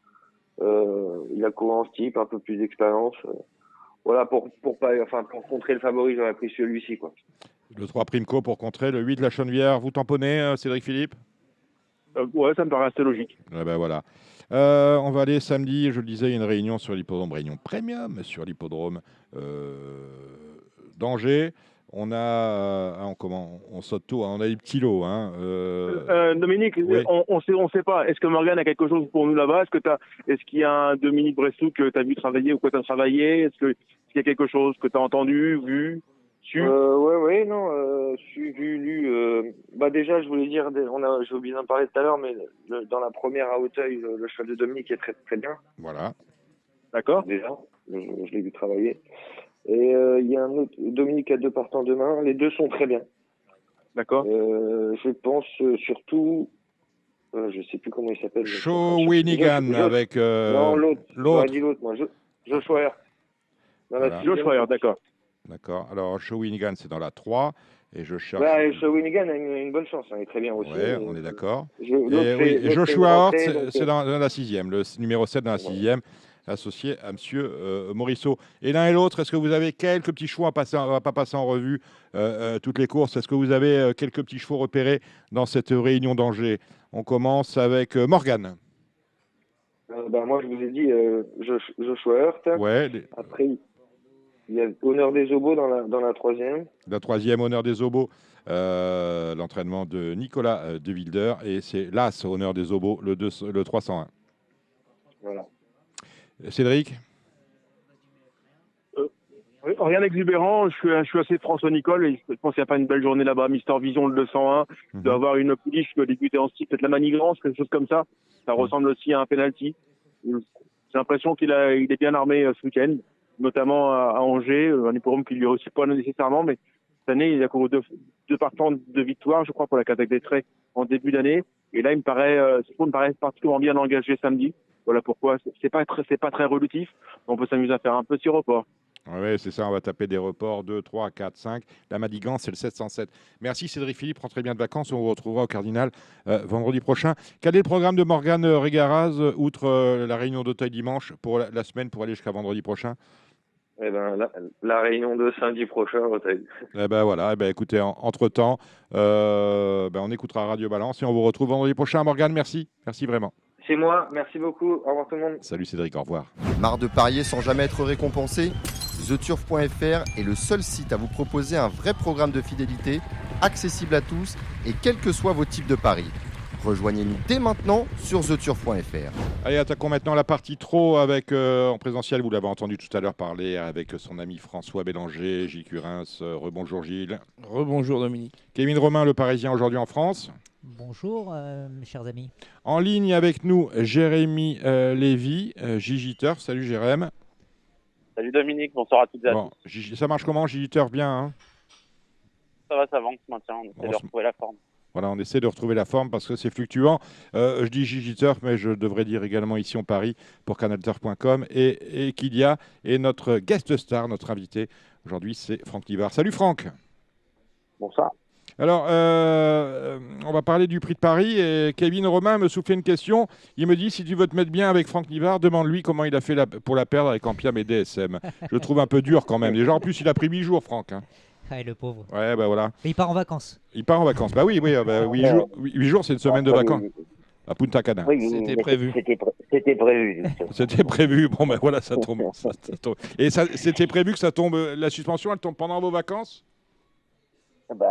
H: Il a couru en type, un peu plus d'expérience. Voilà, pour contrer le favori, j'aurais pris celui-ci, quoi.
C: Le 3 Primco pour contrer, le 8 la Chenevière. Vous tamponnez, Cédric Philippe?
G: Ouais, ça me paraît assez logique.
C: Voilà. On va aller samedi, je le disais, il y a une réunion sur l'hippodrome, réunion premium sur l'hippodrome d'Angers. On a, on saute tout, on a des petits lots.
G: Dominique, oui. on sait pas. Est-ce que Morgane a quelque chose pour nous là-bas? Est-ce qu'il y a un Dominique Bressou que tu as vu travailler ou que tu as travaillé? Est-ce qu'il y a quelque chose que tu as entendu, vu, su?
H: Su, vu, lu. Déjà, je voulais dire, j'ai oublié d'en parler tout à l'heure, mais dans la première à Hauteuil, le cheval de Dominique est très très bien.
C: Voilà.
H: D'accord. Déjà, je l'ai vu travailler. Et il y a un autre, Dominique a 2 partants demain. Les 2 sont très bien.
G: D'accord.
H: Je pense surtout, je sais plus comment il s'appelle.
C: Shawinigan avec.
H: Non, l'autre. J'aurais dit l'autre, moi. Joshua Hurt.
C: Voilà.
G: Joshua Hurt, d'accord.
C: D'accord. Alors, Shawinigan, c'est dans la 3. Et je cherche.
H: Shawinigan a une bonne chance. Il est très bien aussi.
C: Oui, on est d'accord. Et Joshua Hurt, c'est dans la 6e. Le numéro 7 dans la 6e. Associé à M. Morisseau. Et l'un et l'autre, est-ce que vous avez quelques petits chevaux on ne va pas passer en revue toutes les courses. Est-ce que vous avez quelques petits chevaux repérés dans cette réunion d'Angers? On commence avec Morgane.
H: Moi, je vous ai dit Joshua Hurt.
C: Ouais.
H: Après, il y a Honneur des Obos dans la 3e.
C: La 3e, Honneur des Obos. L'entraînement de Nicolas De Wilder. Et c'est l'As, Honneur des Obos, le 301.
H: Voilà.
C: Cédric?
G: Rien d'exubérant, je suis assez François Nicole et je pense qu'il n'y a pas une belle journée là-bas. Mister Vision, le 201, doit avoir une pouliche qui doit débuter en style, peut-être la manigance, quelque chose comme ça. Ça ressemble aussi à un penalty. J'ai l'impression qu'il est bien armé ce week-end, notamment à Angers, un hippodrome qui lui réussit pas nécessairement, mais cette année, il a couru 2 partants de victoire, je crois, pour la Catac des Traits en début d'année. Et là, il me paraît particulièrement bien engagé samedi. Voilà pourquoi c'est pas très relutif. On peut s'amuser à faire un petit report.
C: Oui, c'est ça, on va taper des reports 2, 3, 4, 5. La Madigance, c'est le 707. Merci Cédric Philippe, rentrez bien de vacances. On vous retrouvera au Cardinal vendredi prochain. Quel est le programme de Morgane Régaraz, outre la réunion d'Auteuil dimanche, pour la semaine, pour aller jusqu'à vendredi prochain?
H: La réunion de samedi prochain, Auteuil.
C: Voilà, écoutez, entre-temps, on écoutera Radio Balance et on vous retrouve vendredi prochain. Morgane, merci. Merci vraiment.
H: C'est moi, merci beaucoup. Au revoir tout le monde.
C: Salut Cédric, au revoir.
B: Marre de parier sans jamais être récompensé? TheTurf.fr est le seul site à vous proposer un vrai programme de fidélité, accessible à tous et quels que soient vos types de paris. Rejoignez-nous dès maintenant sur TheTurf.fr.
C: Allez, attaquons maintenant la partie trop avec, en présentiel, vous l'avez entendu tout à l'heure parler avec son ami François Bélanger, Gilles Curins. Rebonjour Gilles.
F: Rebonjour Dominique.
C: Kevin Romain, le Parisien aujourd'hui en France.
I: Bonjour, mes chers amis.
C: En ligne avec nous, Jérémy Lévy, Gigi Turf. Salut Jérémy.
J: Salut Dominique, bonsoir à toutes et à
C: Bon,
J: tous.
C: ça marche comment, Gigi Turf? Bien, hein?
J: Ça va, on se maintient, on essaie de retrouver la forme.
C: Voilà, on essaie de retrouver la forme parce que c'est fluctuant. Je dis Gigi Turf, mais je devrais dire également ici en Paris pour canalturf.com et Kylia. Et notre guest star, notre invité aujourd'hui, c'est Franck Nivard. Salut Franck.
J: Bonsoir.
C: Alors, on va parler du prix de Paris et Kevin Romain me soufflait une question. Il me dit, si tu veux te mettre bien avec Franck Nivard, demande-lui comment il a fait pour la perdre avec Ampiam et DSM. Je le trouve un peu dur quand même. Déjà, en plus, il a pris 8 jours, Franck. Hein.
I: Ah, le pauvre.
C: Ouais, bah voilà.
I: Mais il part en vacances.
C: Il part en vacances. Bah oui, 8 jours, c'est une semaine de vacances. À Punta Cana.
H: Oui,
F: C'était prévu.
H: C'était prévu.
C: C'était prévu. Bon, ben voilà, ça tombe. Ça tombe. Et c'était prévu que ça tombe. La suspension, elle tombe pendant vos vacances?
H: Bah,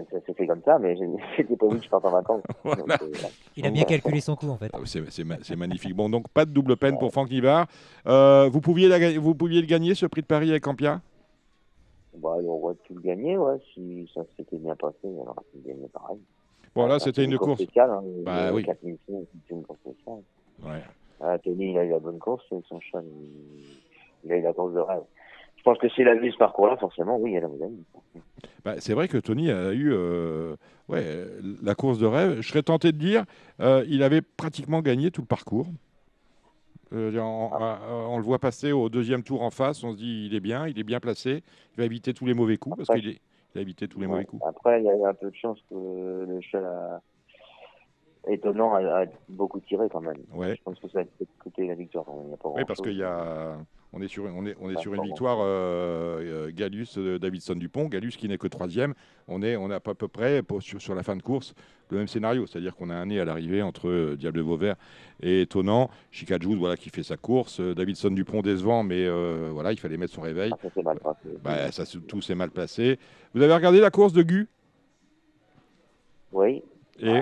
H: ça s'est fait comme ça, mais c'était prévu que je parte en vacances.
C: Voilà.
H: Donc,
I: Il a bien calculé son coup, en fait.
C: Ah, c'est magnifique. Bon, donc pas de double peine pour Franck Nivard. Vous pouviez le gagner, ce prix de Paris avec Ampia?
H: bah, on aurait pu le gagner, ouais, si ça s'était bien passé, on aurait pu le gagner pareil.
C: Bon, là, c'était une course.
H: Spéciale, hein,
C: Bah oui.
H: 4000 points, c'est une course spéciale.
C: Ouais.
H: Tony, il a eu la bonne course, son chat, il a eu la course de rêve. Je pense que s'il a vu ce parcours-là, forcément, oui, elle a gagné.
C: Bah, c'est vrai que Tony a eu la course de rêve. Je serais tenté de dire il avait pratiquement gagné tout le parcours. On le voit passer au deuxième tour en face. On se dit il est bien placé. Il va éviter tous les mauvais coups parce qu'il a évité tous les mauvais coups.
H: Après, il y a eu un peu de chance que le cheval étonnant a beaucoup tiré quand même.
C: Ouais.
H: Je pense que ça a coûté la victoire.
C: Oui, parce qu'on est sur une victoire Gallus Davidson Dupont. Gallus qui n'est que troisième. On a à peu près sur la fin de course le même scénario, c'est-à-dire qu'on a un nez à l'arrivée entre Diable de Vauvert et Étonnant. Chicajou, voilà, qui fait sa course. Davidson Dupont décevant, mais voilà, il fallait mettre son réveil.
H: Ça s'est mal passé.
C: Tout s'est mal placé. Vous avez regardé la course de Gu?
H: Oui.
C: Et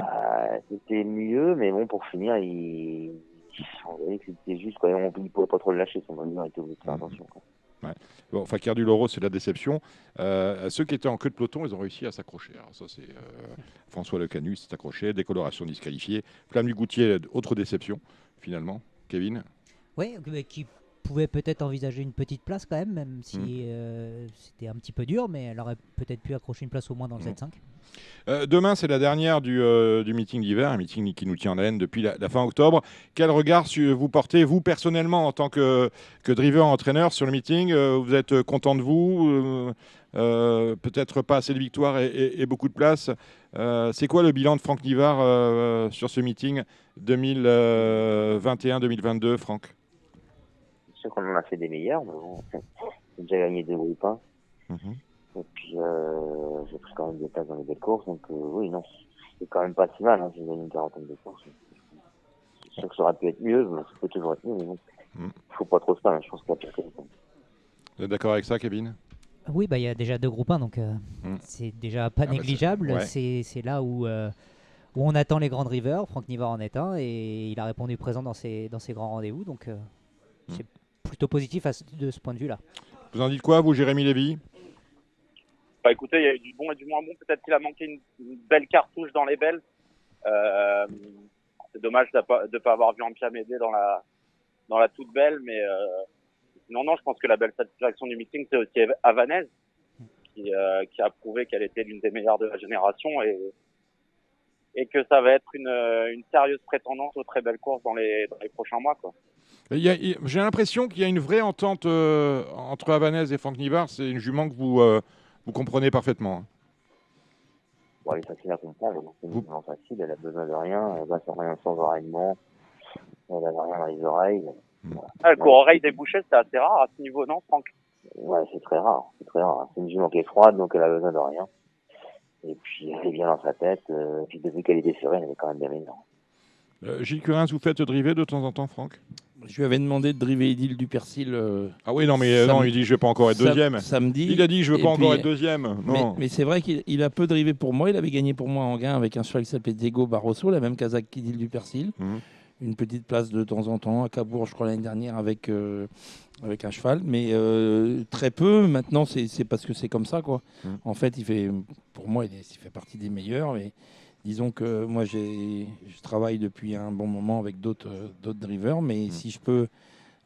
H: c'était mieux, mais bon, pour finir, on voyait que c'était juste, quoi. On ne pouvait pas trop le lâcher, son manière était obligé de faire attention. Quoi.
C: Ouais. Bon, Fakir du Loro, c'est la déception. Ceux qui étaient en queue de peloton, ils ont réussi à s'accrocher. Alors ça, c'est François Lecanus s'est accroché, décoloration disqualifiée. Flamme du Goutier, autre déception, finalement. Kevin?
I: Oui, qui pouvait peut-être envisager une petite place quand même si c'était un petit peu dur, mais elle aurait peut-être pu accrocher une place au moins dans le 7-5.
C: Demain, c'est la dernière du meeting d'hiver, un meeting qui nous tient en haleine depuis la fin octobre. Quel regard vous portez, vous, personnellement, en tant que driver, entraîneur, sur le meeting? Vous êtes content de vous? Peut-être pas assez de victoires et beaucoup de places. C'est quoi le bilan de Franck Nivard sur ce meeting 2021-2022, Franck?
H: C'est sûr qu'on en a fait des meilleurs, mais bon, j'ai déjà gagné 2 groupes 1. Et puis, j'ai pris quand même des places dans les belles courses, donc oui, non, c'est quand même pas si mal. Hein. J'ai gagné une quarantaine de courses. C'est sûr que ça aurait pu être mieux, mais ça peut toujours être mieux, mais bon, faut pas trop se plaindre. Je pense qu'il y a pire que ça.
C: Vous êtes d'accord avec ça, Kevin?
I: Oui, bah, il y a déjà 2 groupes 1, donc c'est déjà pas négligeable. C'est là où on attend les grands drivers. Franck Nivard en est un, et il a répondu présent dans ces grands rendez-vous, donc c'est plutôt positif de ce point de vue-là.
C: Vous en dites quoi, vous, Jérémy Lévy?
J: Bah écoutez, il y a eu du bon et du moins bon. Peut-être qu'il a manqué une belle cartouche dans les belles. C'est dommage de pas avoir vu Ampia m'aider dans la toute belle, mais non, je pense que la belle satisfaction du meeting, c'est aussi Havanaise, qui a prouvé qu'elle était l'une des meilleures de la génération et que ça va être une sérieuse prétendante aux très belles courses dans les prochains mois, quoi.
C: J'ai l'impression qu'il y a une vraie entente entre Havanaise et Franck Nivard. C'est une jument que vous comprenez parfaitement.
H: Bon, elle est facile à comprendre. C'est une jument facile. Elle a besoin de rien. Elle va faire rien sans oreillement. Elle n'a rien dans les oreilles.
J: Voilà. Le cours-oreille débouché, c'est assez rare à ce niveau, non, Franck?
H: Ouais, c'est très rare. C'est une jument qui est froide, donc elle a besoin de rien. Et puis, elle est bien dans sa tête. Et puis, depuis qu'elle est déférée, elle est quand même bien meilleure.
C: Gilles Curins, vous faites driver de temps en temps, Franck?
F: Je lui avais demandé de driver Edil du Persil.
C: Ah oui, non, mais non, il dit je vais pas encore être deuxième.
F: Samedi.
C: Il a dit je veux pas encore être deuxième. Non.
F: Mais c'est vrai qu'il a peu drivé pour moi. Il avait gagné pour moi en gain avec un cheval qui s'appelait Diego Barroso, la même Kazakh qu'Edil du Persil. Une petite place de temps en temps à Cabourg, je crois, l'année dernière avec un cheval. Mais très peu. Maintenant, c'est parce que c'est comme ça, quoi. En fait, pour moi, il fait partie des meilleurs. Mais disons que moi, je travaille depuis un bon moment avec d'autres drivers. Mais si je peux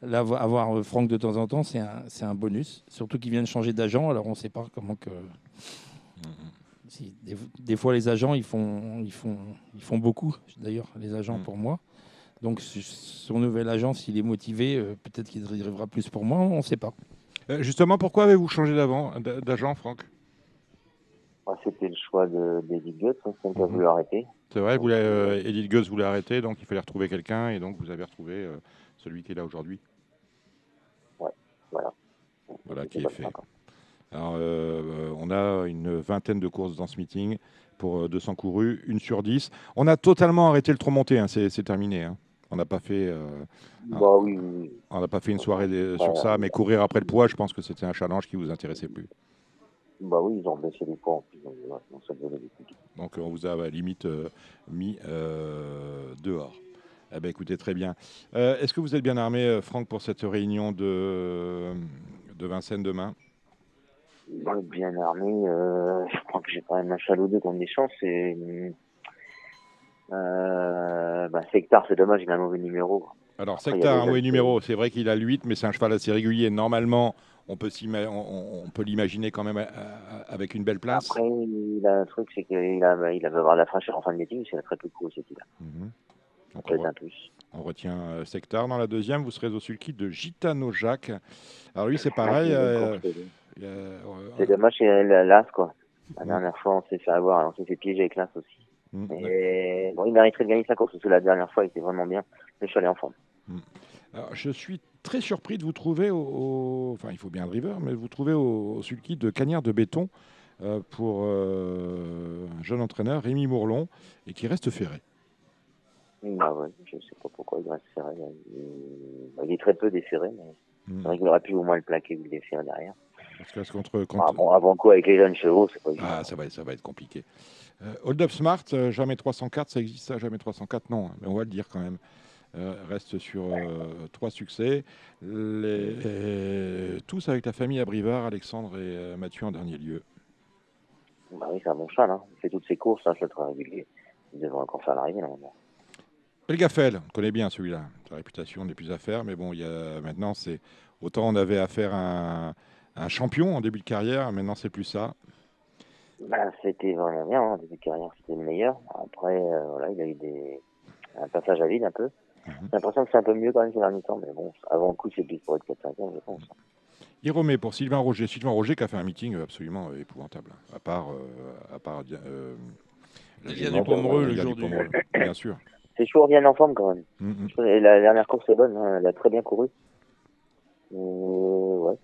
F: avoir Franck de temps en temps, c'est un bonus. Surtout qu'il vient de changer d'agent. Alors, on ne sait pas comment que... Des fois, les agents, ils font beaucoup, d'ailleurs, les agents pour moi. Donc, son nouvel agent, s'il est motivé, peut-être qu'il drivera plus pour moi, on ne sait pas.
C: Justement, pourquoi avez-vous changé d'agent, Franck?
K: C'était le choix d'Edith Goetz, qui a voulu arrêter.
C: C'est vrai, Edith Goetz voulait arrêter, donc il fallait retrouver quelqu'un, et donc vous avez retrouvé celui qui est là aujourd'hui.
K: Ouais, voilà.
C: Voilà qui est fait. Alors, on a une vingtaine de courses dans ce meeting pour 200 courus, 1 sur 10. On a totalement arrêté le trop monté, hein, c'est terminé. Hein. On n'a pas fait,
K: oui.
C: On n'a pas fait une soirée sur ça, mais courir après le poids, je pense que c'était un challenge qui vous intéressait plus.
K: Oui, ils ont baissé les poids en plus.
C: Donc on vous a à la limite mis dehors. Eh ben, écoutez, très bien. Est-ce que vous êtes bien armé, Franck, pour cette réunion de Vincennes demain?
K: Bien armé. Je crois que j'ai quand même un chaloudet contre des chances. Sectar, c'est dommage, il a un mauvais numéro.
C: Alors, Sectar a un mauvais numéro. C'est vrai qu'il a le 8, mais c'est un cheval assez régulier. Normalement, on peut l'imaginer quand même avec une belle place.
K: Après, il a un truc, c'est qu'il va avoir la fraîcheur en fin de meeting, c'est très peu de coups, c'est qu'il a.
C: Donc on retient Sectar. Dans la deuxième, vous serez au sulky de Gitano Jacques. Alors lui, c'est pareil.
K: C'est dommage, c'est l'As, quoi. La dernière fois, on s'est fait avoir, on s'est fait piéger avec l'As aussi. Mais bon, il mériterait de gagner sa course, parce que la dernière fois, il était vraiment bien. Le cheval est en forme.
C: Alors, je suis très surpris de vous trouver enfin, il faut bien un driver, mais vous trouvez au sulky de Cagnard de Béton pour un jeune entraîneur, Rémi Mourlon, et qui reste ferré.
K: Ouais, je sais pas pourquoi il reste ferré. Il est très peu déferré, mais c'est vrai qu'il aurait pu au moins le plaquer ou le déferrer derrière.
C: Parce que
K: avant quoi, avec les jeunes chevaux, c'est pas évident.
C: Ça va être compliqué. Hold Up Smart, jamais 304, ça existe ça, jamais 304, non, mais on va le dire quand même. Reste sur 3 succès, tous avec la famille Abrivard, Alexandre et Mathieu en dernier lieu.
K: Oui, c'est un bon cheval, hein. Il fait toutes ses courses, un cheval très régulier. Il devrait encore faire l'arrivée normalement.
C: El Gaffel, on connaît bien celui-là. Sa réputation n'est plus à faire, mais bon, maintenant, c'est autant on avait affaire à un champion en début de carrière, maintenant c'est plus ça.
K: C'était vraiment bien, en début de carrière, c'était le meilleur. Après, il a eu un passage à vide un peu. J'ai l'impression que c'est un peu mieux quand même ces derniers temps, mais bon, avant le coup, c'est plus pour être 4-5 je pense.
C: Hiromé pour Sylvain Roger. Sylvain Roger qui a fait un meeting absolument épouvantable, à part
F: du Pomereux le jour du...
C: Bien sûr.
K: C'est chaud, revienne en forme quand même. La dernière course est bonne, hein, elle a très bien couru.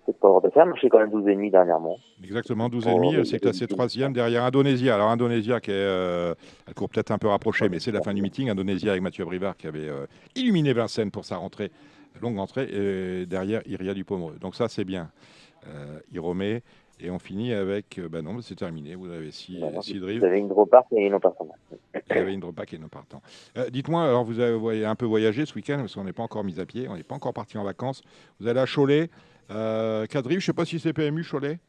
K: C'est pas hors de faire, marché quand même 12,5 dernièrement.
C: Exactement, 12,5, c'est classé 3e derrière Indonésia. Alors Indonésia qui est, elle court peut-être un peu rapprochée, mais c'est la fin du meeting. Indonésia avec Mathieu Abrivard qui avait illuminé Vincennes pour sa rentrée, longue rentrée, et derrière Iria du Pomereux. Donc ça c'est bien. Hiromé. Et on finit avec... non, c'est terminé. Vous avez 6 drives.
K: Vous avez une drop-park et une non-partant.
C: Vous avez une drop-park et une non-partant. Dites-moi, alors vous avez un peu voyagé ce week-end, parce qu'on n'est pas encore mis à pied, on n'est pas encore parti en vacances. Vous allez à Cholet, 4 drives, je ne sais pas si c'est PMU Cholet.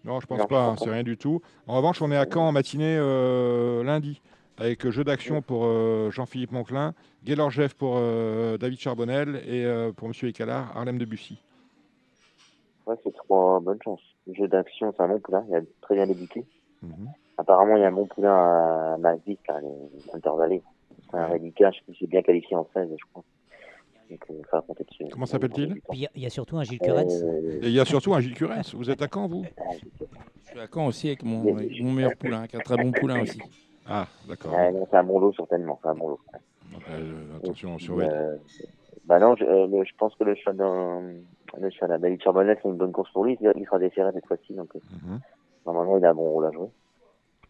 C: Non, je ne pense pas, c'est rien du tout. En revanche, on est à Caen en matinée lundi, avec jeu d'action pour Jean-Philippe Monclin, Gaylor-Jeff pour David Charbonnel et pour M. Écalard, Harlem de Bussy.
K: Ouais, c'est 3 bonnes chances. Le jeu d'action, c'est un bon poulain. Il a très bien débuté. Apparemment, il y a un bon poulain à Masvic, l'intervallé. C'est un Redica, je sais qu'il s'est bien qualifié en 16, je crois. Donc, il va compter dessus.
C: Comment s'appelle-t-il?
I: Il y a surtout un Gilles Curens.
C: Et il y a surtout un Gilles Curens. Vous êtes à Caen, vous?
F: Je suis à Caen aussi avec mon meilleur poulain, qui est un très bon poulain aussi.
C: Ah, d'accord.
K: C'est un bon lot, certainement. C'est un bon lot.
C: Attention, on surveille.
K: Je pense que le cheval à David Charbonnel, c'est une bonne course pour lui. Il sera déféré cette fois-ci. Donc, normalement, il a un bon rôle à jouer.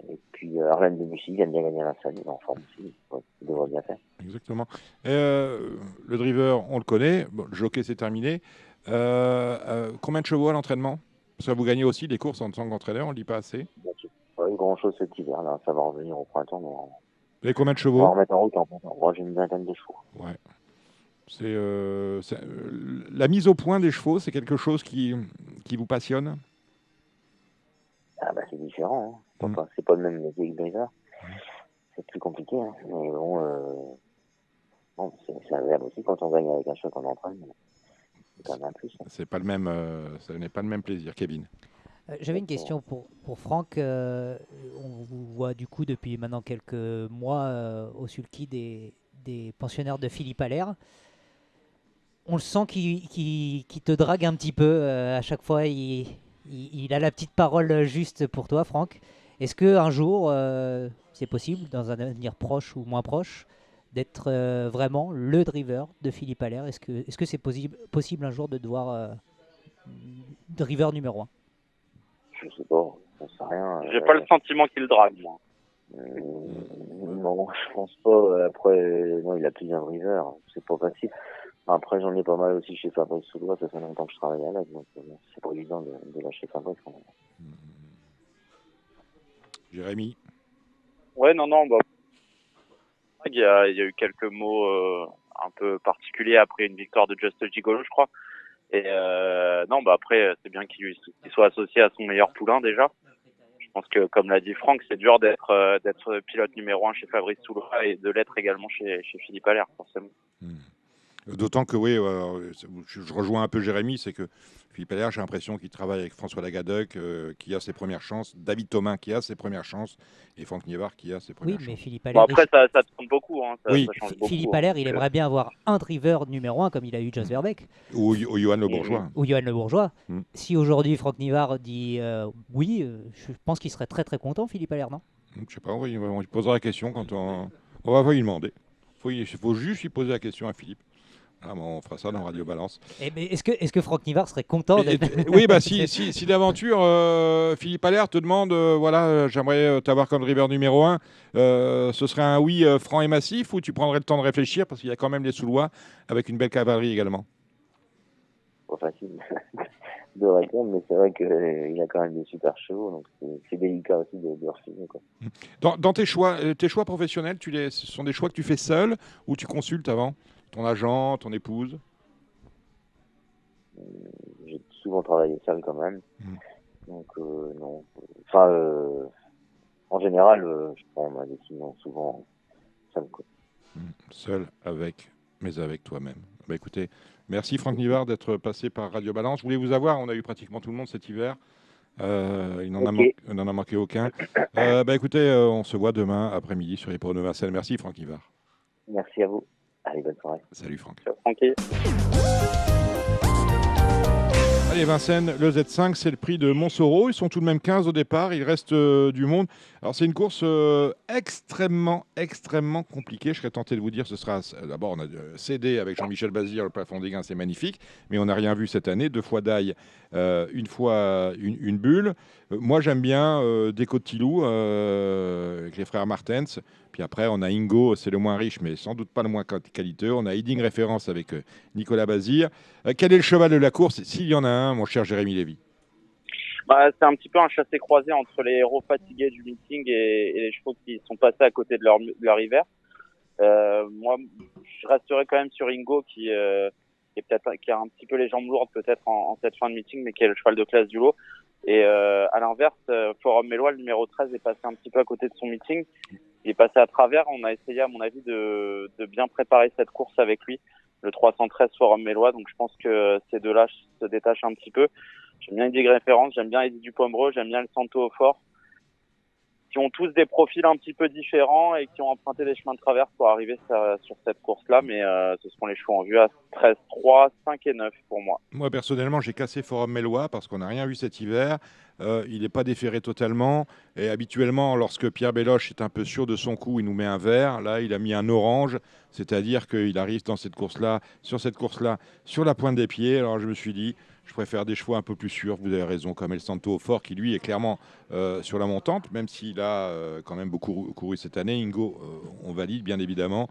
K: Et puis Arlène Debussy vient de bien gagner la salle, il est en forme aussi, il devrait bien faire.
C: Exactement. Le driver, on le connaît. Bon, le jockey, c'est terminé. Combien de chevaux à l'entraînement? Parce que vous gagnez aussi des courses en tant qu'entraîneur, on ne le dit pas assez.
K: Pas eu grand-chose cet hiver, là. Ça va revenir au printemps. Mais
C: vous avez combien de
K: on
C: chevaux?
K: va remettre en route en printemps. Moi, j'ai une vingtaine de chevaux.
C: Ouais. La mise au point des chevaux, c'est quelque chose qui vous passionne?
K: Ah bah c'est différent. Hein. C'est pas le même métier que driver. C'est plus compliqué. Hein. Mais bon, c'est agréable aussi quand on gagne avec un cheval qu'on entraîne. C'est quand même un plus. Hein.
C: C'est pas le même, ça n'est pas le même plaisir, Kevin.
I: J'avais une question pour Franck. On vous voit du coup depuis maintenant quelques mois au sulky des pensionnaires de Philippe Allaire. On le sent qu'il te drague un petit peu. À chaque fois, il a la petite parole juste pour toi, Franck. Est-ce qu'un jour, c'est possible, dans un avenir proche ou moins proche, d'être vraiment le driver de Philippe Allaire? Est-ce que c'est possible un jour de devoir driver numéro 1?
K: Je sais pas, j'en sais rien.
J: J'ai pas le sentiment qu'il drague, moi.
K: Non, je pense pas. Après, non, il a plusieurs drivers, c'est pas facile. Après, j'en ai pas mal aussi chez Fabrice Soulois, ça fait longtemps que je travaille avec, donc c'est pas évident de lâcher Fabrice quand même.
C: Jérémy?
J: Ouais, non, bah, il y a eu quelques mots un peu particuliers après une victoire de Just Gigolo, je crois. Et non, bah après, c'est bien qu'il soit associé à son meilleur poulain déjà. Je pense que, comme l'a dit Franck, c'est dur d'être pilote numéro 1 chez Fabrice Soulois et de l'être également chez Philippe Allaire, forcément.
C: D'autant que, oui, je rejoins un peu Jérémy, c'est que Philippe Allaire, j'ai l'impression qu'il travaille avec François Lagadec, qui a ses premières chances, David Thomin, qui a ses premières chances, et Franck Nivard, qui a ses premières chances.
I: Oui, mais Philippe Allaire...
J: Bon, après, ça tourne beaucoup. Hein, ça change beaucoup.
I: Philippe Allaire, il aimerait bien avoir un driver numéro 1, comme il a eu Jos Verbeek.
C: Ou Johan Le Bourgeois.
I: Ou Johan Le Bourgeois. Si aujourd'hui, Franck Nivard dit oui, je pense qu'il serait très très content, Philippe Allaire, non?
C: Je sais pas, on lui posera la question quand on va lui demander. Il faut juste lui poser la question à Philippe. Ah bon, on fera ça dans Radio Balance.
I: Est-ce que Franck Nivard serait content
C: Oui, bah si d'aventure Philippe Allaire te demande voilà, j'aimerais t'avoir comme driver numéro 1, ce serait un oui franc et massif, ou tu prendrais le temps de réfléchir parce qu'il y a quand même les Soulois avec une belle cavalerie également?
K: Pas facile de répondre, mais c'est vrai qu'il a quand même des super chevaux, donc c'est délicat aussi de refuser, quoi.
C: Dans tes choix professionnels, ce sont des choix que tu fais seul ou tu consultes avant ton agent, ton épouse?
K: J'ai souvent travaillé seul quand même. Donc non. Enfin, en général, je prends ma décision souvent seul, quoi.
C: Seul mais avec toi-même. Bah écoutez, merci Franck Nivard d'être passé par Radio Balance. Je voulais vous avoir, on a eu pratiquement tout le monde cet hiver. Il n'en a manqué aucun. Bah écoutez, on se voit demain après-midi sur les Hippodromes de Vincennes. Merci Franck Nivard.
K: Merci à vous. Allez, bonne soirée.
C: Salut Franck.
J: Ciao, Francky.
C: Allez Vincennes, le Z5, c'est le prix de Montsoreau. Ils sont tout de même 15 au départ, il reste du monde. Alors c'est une course extrêmement compliquée. Je serais tenté de vous dire, ce sera d'abord on a cédé avec Jean-Michel Bazir, le plafond des gains, c'est magnifique, mais on n'a rien vu cette année. 2 fois d'ail, une fois une bulle. Moi j'aime bien Déco de Tilou avec les frères Martens. Puis après on a Ingo, c'est le moins riche, mais sans doute pas le moins qualiteux. On a Heading Référence avec Nicolas Bazir. Quel est le cheval de la course, s'il y en a un, mon cher Jérémy Lévy?
J: Bah, c'est un petit peu un chassé-croisé entre les héros fatigués du meeting et les chevaux qui sont passés à côté de leur hiver. Moi, je resterai quand même sur Ingo qui a un petit peu les jambes lourdes peut-être en cette fin de meeting, mais qui est le cheval de classe du lot. Et à l'inverse, Forum Mélois, le numéro 13, est passé un petit peu à côté de son meeting. Il est passé à travers. On a essayé, à mon avis, de bien préparer cette course avec lui, le 313 Forum Mélois. Donc je pense que ces deux-là se détachent un petit peu. J'aime bien Eddie Référence, j'aime bien Eddie Dupomereux, j'aime bien le Santo au fort, qui ont tous des profils un petit peu différents et qui ont emprunté des chemins de travers pour arriver sur cette course-là. Mais ce seront les chevaux en vue à 13, 3, 5 et 9 pour moi.
C: Moi, personnellement, j'ai cassé Forum Mélois parce qu'on n'a rien vu cet hiver. Il n'est pas déféré totalement. Et habituellement, lorsque Pierre Belloche est un peu sûr de son coup, il nous met un vert. Là, il a mis un orange. C'est-à-dire qu'il arrive sur cette course-là, sur la pointe des pieds. Alors je me suis dit, je préfère des chevaux un peu plus sûrs. Vous avez raison, comme El Santo au Fort, qui lui est clairement sur la montante, même s'il a quand même beaucoup couru cette année. Ingo, on valide bien évidemment.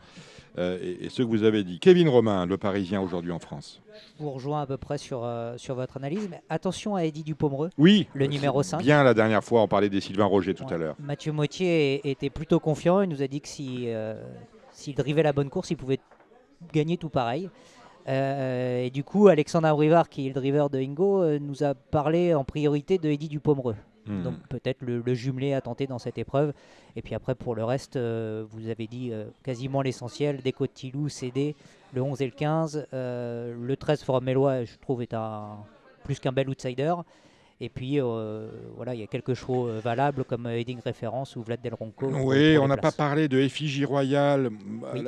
C: Et ce que vous avez dit. Kevin Romain, le Parisien aujourd'hui en France.
I: Je vous rejoins à peu près sur votre analyse, mais attention à Eddy Dupomereux,
C: oui,
I: le numéro 5.
C: Bien, la dernière fois, on parlait des Sylvain Roger tout à l'heure.
I: Mathieu Mottier était plutôt confiant. Il nous a dit que s'il drivait la bonne course, il pouvait gagner tout pareil. Et du coup, Alexandre Abrivard, qui est le driver de Ingo, nous a parlé en priorité de Eddy Dupomereux. Donc peut-être le jumelé à tenter dans cette épreuve. Et puis après, pour le reste, vous avez dit quasiment l'essentiel. Déco de Tilou, CD, le 11 et le 15. Le 13, Forum Mélois, je trouve, est plus qu'un bel outsider. Et puis, voilà, il y a quelques chevaux valables comme Heading Référence ou Vlad Del Ronco.
C: Oui, on n'a pas parlé de Effigie Royale. Oui.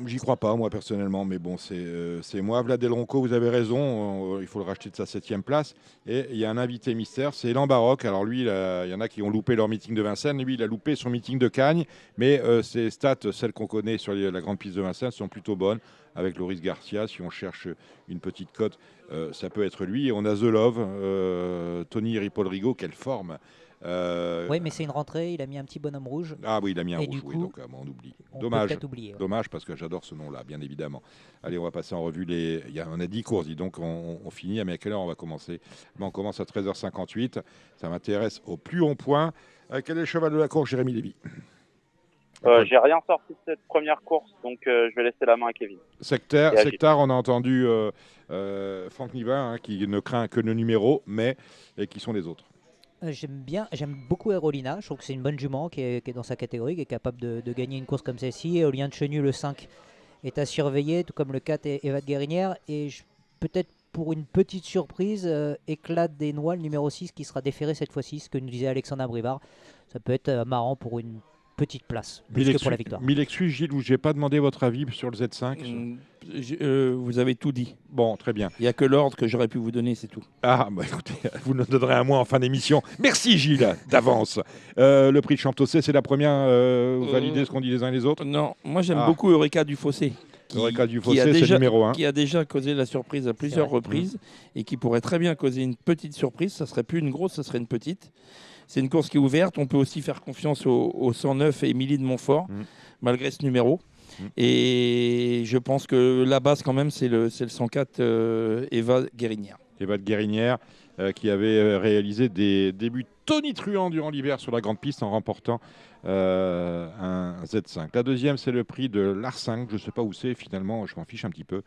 C: J'y crois pas, moi, personnellement. Mais bon, c'est moi. Vlad Del Ronco, vous avez raison. Il faut le racheter de sa 7e place. Et il y a un invité mystère, c'est Elan Baroque. Alors lui, il y en a qui ont loupé leur meeting de Vincennes. Lui, il a loupé son meeting de Cagnes. Mais ses stats, celles qu'on connaît sur la grande piste de Vincennes, sont plutôt bonnes. Avec Loris Garcia, si on cherche une petite cote, ça peut être lui. Et on a The Love, Tony Ripolrigo, quelle forme.
I: Oui, mais c'est une rentrée, il a mis un petit bonhomme rouge.
C: Ah oui, il a mis un rouge,
I: coup,
C: oui, donc on oublie.
I: Dommage,
C: dommage parce que j'adore ce nom-là, bien évidemment. Allez, on va passer en revue on a 10 courses, dis donc on finit. Mais à quelle heure on va commencer? On commence à 13h58. Ça m'intéresse au plus haut point. Quel est le cheval de la course, Jérémy Lévy?
J: J'ai rien sorti de cette première course, donc je vais laisser la main à Kevin.
C: Sectar, on a entendu Franck Nivin, qui ne craint que le numéro, mais et qui sont les autres.
I: J'aime beaucoup Aerolina. Je trouve que c'est une bonne jument qui est dans sa catégorie, qui est capable de gagner une course comme celle-ci. Aurélien de Chenu, le 5, est à surveiller, tout comme le 4 et Eva de Guérinière. Et peut-être pour une petite surprise, Éclate des Noix, le numéro 6, qui sera déféré cette fois-ci, ce que nous disait Alexandre Abrivard. Ça peut être marrant pour une petite place, plus que pour la victoire.
C: Mille excuses, Gilles, je n'ai pas demandé votre avis sur le Z5.
F: Vous avez tout dit.
C: Bon, très bien.
F: Il n'y a que l'ordre que j'aurais pu vous donner, c'est tout.
C: Ah, bah écoutez, vous nous donnerez un mot en fin d'émission. Merci Gilles, d'avance. Le prix de Champtossé, c'est la première. Vous validez ce qu'on dit les uns et les autres?
F: Non, moi j'aime beaucoup Eureka du Fossé.
C: Eureka du Fossé, c'est le numéro 1.
F: Qui a déjà causé la surprise à plusieurs reprises et qui pourrait très bien causer une petite surprise. Ça ne serait plus une grosse, ça serait une petite. C'est une course qui est ouverte. On peut aussi faire confiance au 109 et Émilie de Montfort, malgré ce numéro. Et je pense que la base, quand même, c'est le 104 Eva Guérinière.
C: Eva de Guérinière, qui avait réalisé des débuts tonitruants durant l'hiver sur la grande piste en remportant un Z5. La deuxième, c'est le prix de l'Ar5. Je ne sais pas où c'est, finalement, je m'en fiche un petit peu.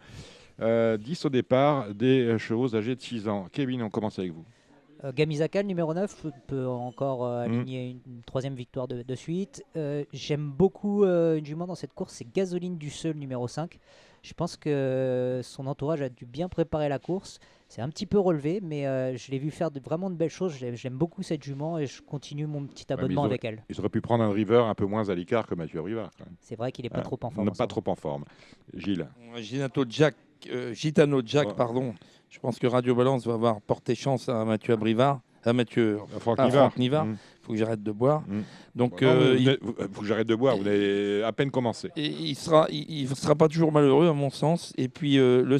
C: 10 au départ, des chevaux âgés de 6 ans. Kevin, on commence avec vous.
I: Gamizaka, le numéro 9, peut encore aligner une troisième victoire de suite. J'aime beaucoup une jument dans cette course, c'est Gasoline du Seul, numéro 5. Je pense que son entourage a dû bien préparer la course. C'est un petit peu relevé, mais je l'ai vu faire vraiment de belles choses. J'aime beaucoup cette jument et je continue mon petit abonnement avec elle.
C: Ils auraient pu prendre un driver un peu moins à l'écart que Mathieu Abrivard.
I: C'est vrai qu'il n'est pas trop en forme.
C: Pas trop en forme. Gilles.
F: Gitano Jack, pardon. Je pense que Radio Balance va avoir porté chance à Mathieu Abrivard, à Franck Nivard. Il faut que j'arrête de boire.
C: Donc, il faut que j'arrête de boire. Vous avez à peine commencé.
F: Et il sera pas toujours malheureux, à mon sens. Et puis le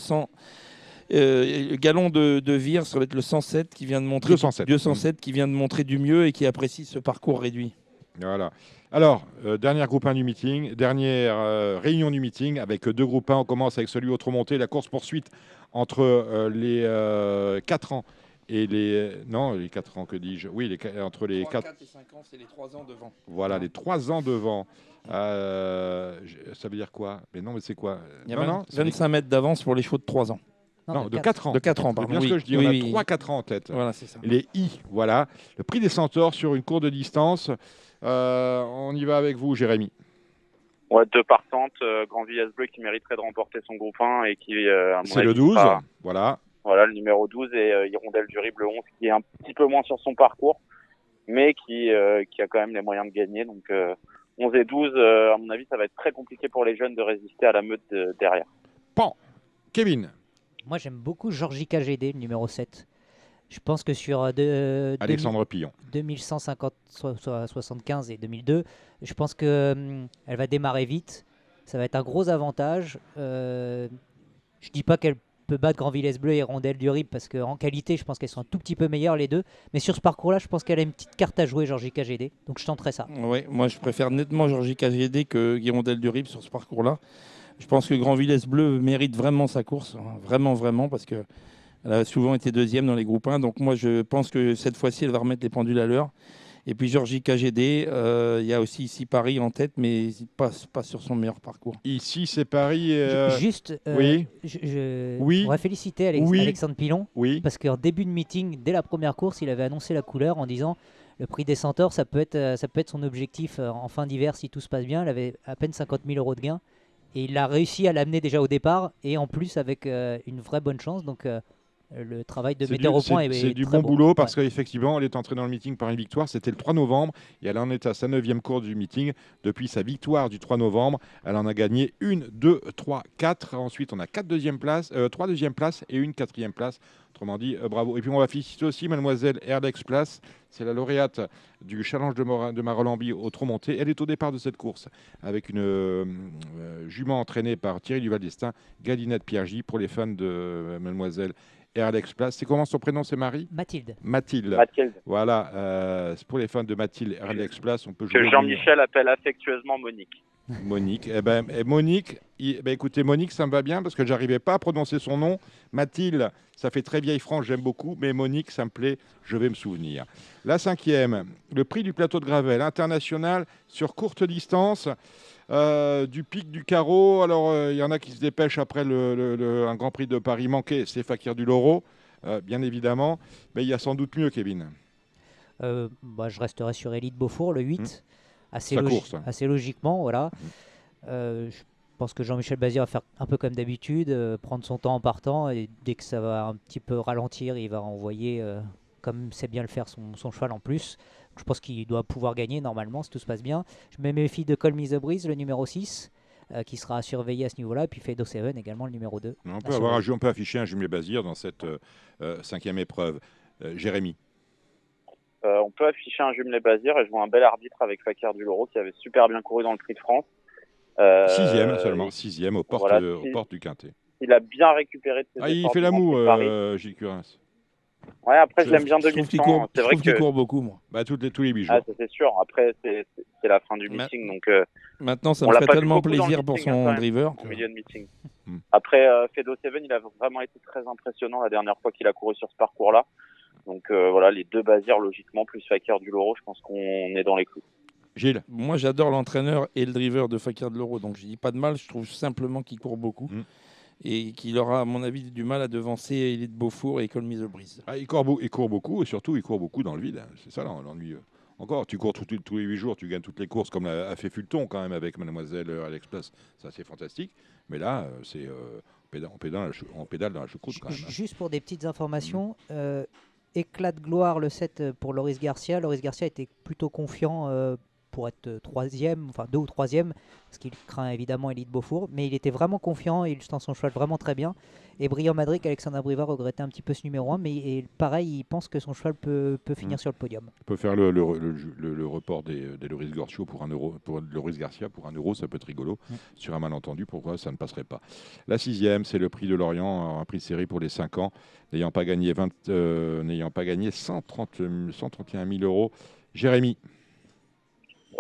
F: galon de Vire, ça va être le 107 qui vient de montrer 207 qui vient de montrer du mieux et qui apprécie ce parcours réduit.
C: Voilà. Alors, dernier groupe 1 du meeting, dernière réunion du meeting avec 2 groupes 1. On commence avec celui autre-montée, la course-poursuite entre les 4 ans et les... Non, les 4 ans, que dis-je? Oui, entre les 4
F: et 5 ans, c'est les 3 ans devant.
C: Voilà, les 3 ans devant. Ça veut dire quoi? Mais non, mais c'est quoi?
F: Il y a 25 mètres d'avance pour les chevaux de 3 ans.
C: Non, de 4 ans.
F: De 4 ans, pardon.
C: C'est bien ce que je dis, on a 3-4 ans en tête.
F: Voilà, c'est ça.
C: Les I, voilà. Le prix des Centaures sur une courte distance. On y va avec vous, Jérémy.
J: Ouais, 2 partantes, Grand Village Bleu qui mériterait de remporter son groupe 1 et qui, à mon
C: c'est
J: avis,
C: le 12, voilà.
J: Voilà, le numéro 12 et Hirondelle du Rib, le 11, qui est un petit peu moins sur son parcours, mais qui a quand même les moyens de gagner. Donc 11 et 12, à mon avis, ça va être très compliqué pour les jeunes de résister à la meute derrière.
C: Pan. Kevin.
I: Moi, j'aime beaucoup Georgica GD, le numéro 7. Je pense que sur
C: Alexandre Pillon.
I: 2175 et 2002, je pense qu'elle va démarrer vite. Ça va être un gros avantage. Je dis pas qu'elle peut battre Grand Villesse Bleu et Rondelle du Rib parce qu'en qualité, je pense qu'elles sont un tout petit peu meilleures les deux. Mais sur ce parcours-là, je pense qu'elle a une petite carte à jouer, Georgie KGD. Donc je tenterai ça.
F: Ouais, moi, je préfère nettement Georgie KGD que Hirondelle du Rib sur ce parcours-là. Je pense que Grand Villesse Bleu mérite vraiment sa course. Vraiment, vraiment, parce qu'elle a souvent été deuxième dans les groupes 1. Donc moi, je pense que cette fois-ci, elle va remettre les pendules à l'heure. Et puis Georgie KGD, il y a aussi ici Paris en tête, mais pas sur son meilleur parcours.
C: Ici, c'est Paris.
I: Juste,
C: oui.
I: On va féliciter Alexandre Pilon, parce qu'en début de meeting, dès la première course, il avait annoncé la couleur en disant le prix des Centaures, ça peut être son objectif en fin d'hiver si tout se passe bien. Il avait à peine 50 000 € de gain. Et il a réussi à l'amener déjà au départ, et en plus avec une vraie bonne chance. Donc le travail de metteur au point
C: c'est du bon boulot parce qu'effectivement, elle est entrée dans le meeting par une victoire. C'était le 3 novembre et elle en est à sa 9e course du meeting. Depuis sa victoire du 3 novembre, elle en a gagné 1, 2, 3, 4. Ensuite, on a 3 deuxièmes places et une 4e place. Autrement dit, bravo. Et puis, on va féliciter aussi mademoiselle Erlex Place. C'est la lauréate du challenge de Marolambie au trot monté. Elle est au départ de cette course avec une jument entraînée par Thierry Duval d'Estaing, Galinette Piergy. Pour les fans de mademoiselle Erlex Place. C'est comment son prénom? C'est Marie?
I: Mathilde.
C: Voilà. Pour les fans de Mathilde Erlex Place, on peut jouer.
J: Que Jean-Michel appelle affectueusement Monique.
C: Monique. Monique, écoutez, Monique, ça me va bien parce que j'arrivais pas à prononcer son nom. Mathilde, ça fait très vieille France, j'aime beaucoup, mais Monique, ça me plaît, je vais me souvenir. La 5e, le prix du plateau de Gravel international sur courte distance. Du pic du carreau. Alors, il y en a qui se dépêchent après un Grand Prix de Paris manqué, c'est Fakir du Loro, bien évidemment. Mais il y a sans doute mieux, Kevin.
I: Je resterai sur Élite Beaufour, le 8. Assez logiquement, voilà. Je pense que Jean-Michel Bazir va faire un peu comme d'habitude, prendre son temps en partant, et dès que ça va un petit peu ralentir, il va envoyer, comme sait bien le faire, son cheval en plus. Je pense qu'il doit pouvoir gagner normalement si tout se passe bien. Je mets mes filles de Call Me The Breeze, le numéro 6, qui sera à surveiller à ce niveau-là. Et puis Fedo Seven également, le numéro 2.
C: On peut afficher un jumelé Bazir dans cette 5e épreuve. Jérémy.
J: On peut afficher un jumelé Bazir et je vois un bel arbitre avec Fakir du Loro qui avait super bien couru dans le Prix de France.
C: 6e seulement, 6e aux portes du Quintet.
J: Il a bien récupéré de ses
C: il fait la moue, Gilles Curins.
J: Ouais, après je l'aime bien 2100.
F: C'est vrai qu'il court beaucoup, moi.
C: Tous les 8 jours.
J: Ça c'est sûr. Après c'est la fin du meeting, donc.
F: Maintenant, ça me ferait tellement plaisir pour son driver.
J: Au milieu de meeting. Après, Fedo Seven, il a vraiment été très impressionnant la dernière fois qu'il a couru sur ce parcours-là. Donc voilà, les deux Bazirs logiquement plus Fakir du Loro, je pense qu'on est dans les clous.
C: Gilles.
F: Moi, j'adore l'entraîneur et le driver de Fakir de Loro, donc je dis pas de mal. Je trouve simplement qu'il court beaucoup. Et qu'il aura, à mon avis, du mal à devancer Élite Beaufour et Call Me The Breeze.
C: Il court beaucoup, et surtout, il court beaucoup dans le vide. C'est ça l'ennui. Encore, tu cours tous les 8 jours, tu gagnes toutes les courses, comme a fait Fulton quand même avec mademoiselle Alex Place. Ça, c'est fantastique. Mais là, on pédale dans la choucroute quand même.
I: Juste pour des petites informations, éclat de gloire le 7 pour Loris Garcia. Loris Garcia était plutôt confiant pour être 3e, enfin 2 ou 3e, parce qu'il craint évidemment Élite Beaufour, mais il était vraiment confiant, il tend son cheval vraiment très bien. Et Brillant Madrid, Alexandre Abrivard regrettait un petit peu ce numéro 1, mais pareil, il pense que son cheval peut finir sur le podium.
C: On peut faire le report des Loris Garcia pour €1, pour Loris Garcia pour €1, ça peut être rigolo. Sur un malentendu, pourquoi ça ne passerait pas. La 6e, c'est le prix de Lorient, un prix de série pour les 5 ans, n'ayant pas gagné 131 000 €. Jérémy.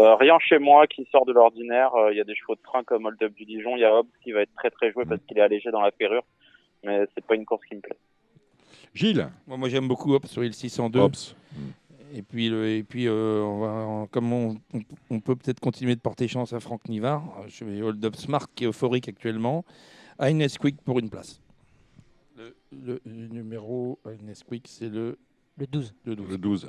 J: Rien chez moi qui sort de l'ordinaire. Il y a des chevaux de train comme Hold Up du Dijon. Il y a Hobbs qui va être très très joué parce qu'il est allégé dans la ferrure. Mais c'est pas une course qui me plaît.
C: Gilles.
F: Moi j'aime beaucoup Hobbs sur il 602.
C: Hobbs.
F: Et puis comme on peut peut-être continuer de porter chance à Franck Nivard, je vais Hold Up Smart qui est euphorique actuellement. À Nesquik pour une place. Le numéro à Nesquik, c'est le
I: 12.
C: Le 12.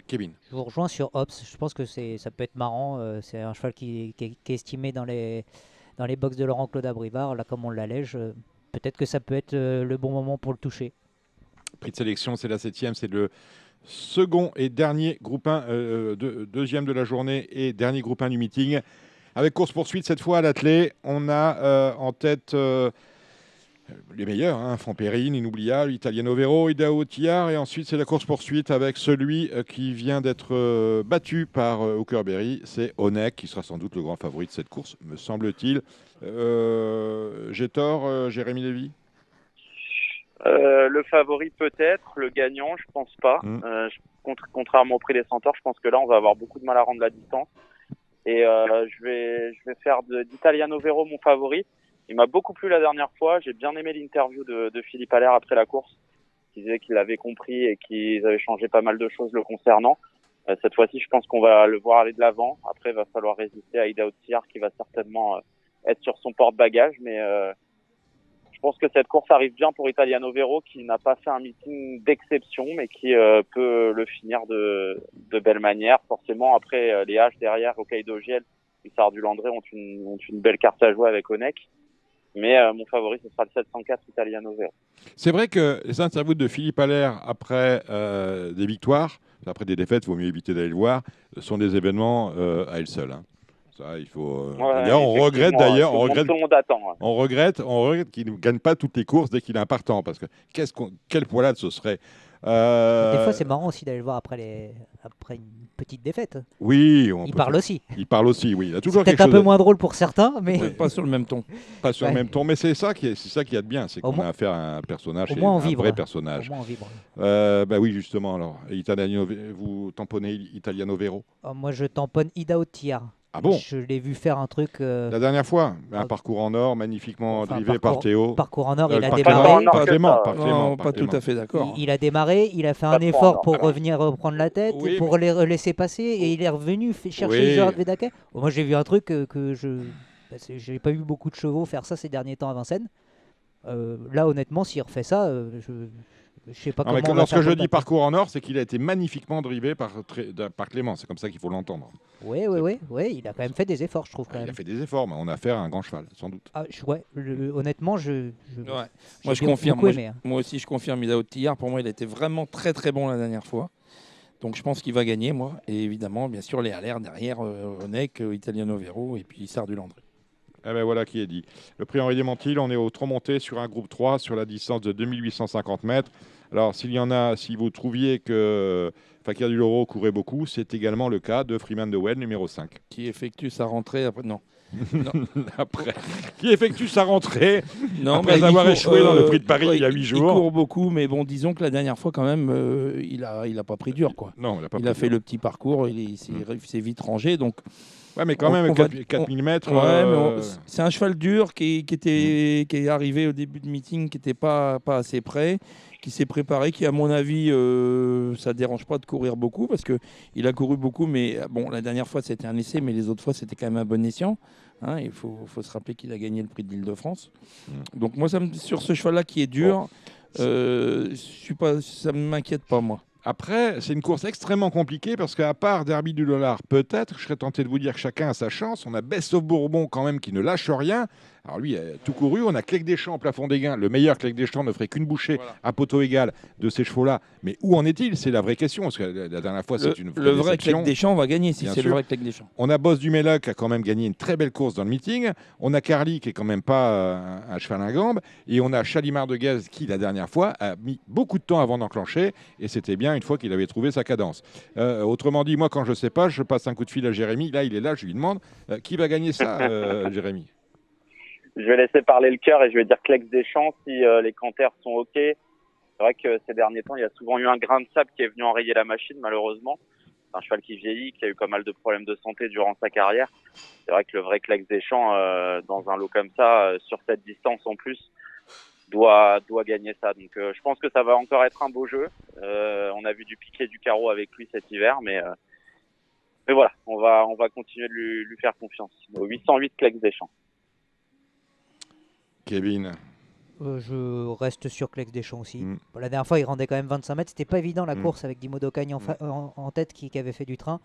C: Kevin.
I: Je vous rejoins sur Hobbs. Je pense que ça peut être marrant. C'est un cheval qui est estimé dans les box de Laurent-Claude Abrivard. Là, comme on l'allège, peut-être que ça peut être le bon moment pour le toucher.
C: Prix de sélection, c'est la 7e. C'est le second et dernier groupe 1, deuxième de la journée et dernier groupe 1 du meeting. Avec course-poursuite, cette fois à l'attelé. On a en tête Les meilleurs, hein, Frampérine, Inoubliable, Italiano Vero, Idaho Tillard, et ensuite c'est la course-poursuite avec celui qui vient d'être battu par Hookerberry, c'est Onek, qui sera sans doute le grand favori de cette course, me semble-t-il. J'ai tort, Jérémy Lévy?
J: Le favori peut-être, le gagnant, je pense pas. Contrairement au Prix des Centaures, je pense que là, on va avoir beaucoup de mal à rendre la distance. Et je vais faire d'Italiano Vero mon favori. Il m'a beaucoup plu la dernière fois. J'ai bien aimé l'interview de Philippe Allaire après la course, qui disait qu'il avait compris et qu'ils avaient changé pas mal de choses le concernant. Cette fois-ci, je pense qu'on va le voir aller de l'avant. Après, il va falloir résister à Idaho Tillard, qui va certainement être sur son porte-bagages. Mais je pense que cette course arrive bien pour Italiano Vero, qui n'a pas fait un meeting d'exception, mais qui peut le finir de belle manière. Forcément, après, les H derrière, Hokkaido Giel, Hussard du Landré ont une belle carte à jouer avec Onek. Mais mon favori, ce sera le 704 Italiano Vero.
C: C'est vrai que les interviews de Philippe Allaire après des victoires, après des défaites, il vaut mieux éviter d'aller le voir, sont des événements à elles seules. Hein. Ça, il faut. D'ailleurs, on regrette qu'il ne gagne pas toutes les courses dès qu'il est impartant, parce que quelle poilade ce serait.
I: Des fois, c'est marrant aussi d'aller le voir après une petite défaite.
C: Oui,
I: il parle aussi.
C: Il parle aussi, oui. Il a toujours
I: peut-être
C: quelque
I: un
C: chose
I: peu moins drôle pour certains, mais
F: pas sur le même ton.
C: Pas sur le même ton, mais c'est ça qui est de bien, c'est qu'on a affaire à un personnage, un vrai personnage.
I: Au moins en vibre.
C: Bah oui, justement. Alors, vous tamponnez Italiano Vero?
I: Moi, je tamponne Idaho Tillard.
C: Ah bon?
I: Je l'ai vu faire un truc.
C: La dernière fois, un parcours en or, magnifiquement drivé par Théo.
I: Parcours en or, il a démarré.
F: Pas tout à fait d'accord.
I: Il a démarré, il a fait un effort pour revenir reprendre la tête, pour les laisser passer, et il est revenu chercher Gerard Vedake. Moi, j'ai vu un truc que j'ai pas vu beaucoup de chevaux faire ça ces derniers temps à Vincennes. Là, honnêtement, s'il refait ça, je sais pas comment.
C: Lorsque je dis parcours en or, c'est qu'il a été magnifiquement drivé par Clément. C'est comme ça qu'il faut l'entendre.
I: Oui, il a quand même fait des efforts, je trouve.
C: Il a fait des efforts, mais on a affaire à un grand cheval, sans doute.
I: Honnêtement,
F: moi, je confirme. Moi aussi, je confirme. Idaho Tillard, pour moi, il a été vraiment très très bon la dernière fois. Donc, je pense qu'il va gagner, moi. Et évidemment, bien sûr, les LR derrière, Onek, Italiano Vero et puis Hussard du Landré.
C: Eh ben voilà qui est dit. Le prix Henri Desmontil, on est au trop monté sur un groupe 3 sur la distance de 2850 mètres. Alors, si vous trouviez que Fakir du Loro courait beaucoup, c'est également le cas de Freeman de Well, numéro 5.
F: Qui effectue sa rentrée après. Non.
C: Qui effectue sa rentrée après avoir échoué dans le prix de Paris il y a 8 jours.
F: Il court beaucoup, mais bon, disons que la dernière fois, quand même, il a pas pris dur, quoi.
C: Non,
F: il a fait le petit parcours, il s'est vite rangé, donc.
C: Ouais, mais quand même, 4000 mètres.
F: C'est un cheval dur qui est arrivé au début de meeting, qui n'était pas assez prêt, qui s'est préparé, qui, à mon avis, ça ne dérange pas de courir beaucoup, parce qu'il a couru beaucoup, mais bon, la dernière fois, c'était un essai, mais les autres fois, c'était quand même un bon escient. Hein, il faut se rappeler qu'il a gagné le prix de l'Île-de-France. Donc, moi, sur ce cheval-là qui est dur, ça ne m'inquiète pas, moi.
C: Après, c'est une course extrêmement compliquée parce qu'à part Derby du Dollar, peut-être, je serais tenté de vous dire que chacun a sa chance. On a Best of Bourbon quand même qui ne lâche rien. Alors lui, il a tout couru. On a Clegg Deschamps au plafond des gains. Le meilleur Clegg Deschamps ne ferait qu'une bouchée à poteau égal de ces chevaux-là. Mais où en est-il? C'est la vraie question. Parce que la dernière fois, c'est une vraie
F: Le vrai Clegg Deschamps va gagner si c'est le vrai Clegg Deschamps.
C: On a Boss du Méloc qui a quand même gagné une très belle course dans le meeting. On a Carly qui est quand même pas un cheval à gambe. Et on a Chalimard de Gaz qui, la dernière fois, a mis beaucoup de temps avant d'enclencher. Et c'était bien une fois qu'il avait trouvé sa cadence. Autrement dit, moi, quand je ne sais pas, je passe un coup de fil à Jérémy. Là, il est là, je lui demande qui va gagner ça, Jérémy.
J: Je vais laisser parler le cœur et je vais dire Clegg Deschamps si les canters sont OK. C'est vrai que ces derniers temps, il y a souvent eu un grain de sable qui est venu enrayer la machine, malheureusement. C'est un cheval qui vieillit, qui a eu pas mal de problèmes de santé durant sa carrière. C'est vrai que le vrai Clegg Deschamps, dans un lot comme ça, sur cette distance en plus, doit gagner ça. Donc je pense que ça va encore être un beau jeu. On a vu du piqué du carreau avec lui cet hiver, mais voilà, on va continuer de lui faire confiance. Au 808 Clegg Deschamps.
C: Kevin.
I: Je reste sur Clegg Deschamps aussi. La dernière fois, il rendait quand même 25 mètres. C'était pas évident la course avec Dimo Docagne en tête qui avait fait du train.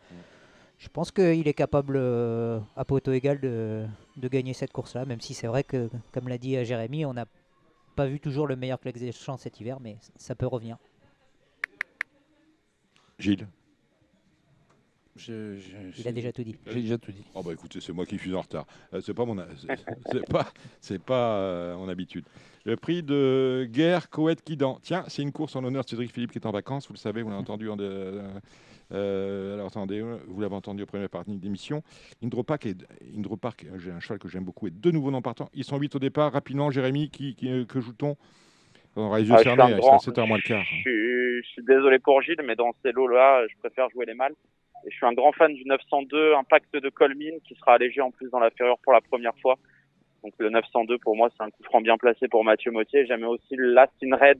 I: Je pense qu'il est capable, à poteau égal, de gagner cette course-là, même si c'est vrai que, comme l'a dit Jérémy, on n'a pas vu toujours le meilleur Clegg Deschamps cet hiver, mais ça peut revenir.
C: Gilles.
I: Il a déjà tout dit.
F: J'ai déjà tout dit.
C: Oh bah écoutez, c'est moi qui suis en retard. C'est pas mon habitude. Le prix de guerre Coët-Quidan. Tiens, c'est une course en l'honneur de Cédric Philippe qui est en vacances. Vous le savez, vous l'avez entendu. Alors attendez, vous l'avez entendu au premier partie d'émission. Indropark, j'ai un cheval que j'aime beaucoup, et 2 nouveaux noms partants. Ils sont 8 au départ. Rapidement, Jérémy, que joue-t-on? On aura les yeux cernés, il sera 7h moins le quart.
J: Je suis désolé pour Gilles, mais dans ces lots-là, je préfère jouer les mâles. Et je suis un grand fan du 902 Impact de Colmine qui sera allégé en plus dans la Ferrure pour la première fois. Donc le 902 pour moi c'est un coup franc bien placé pour Mathieu Mottier. J'aime aussi le Last in Red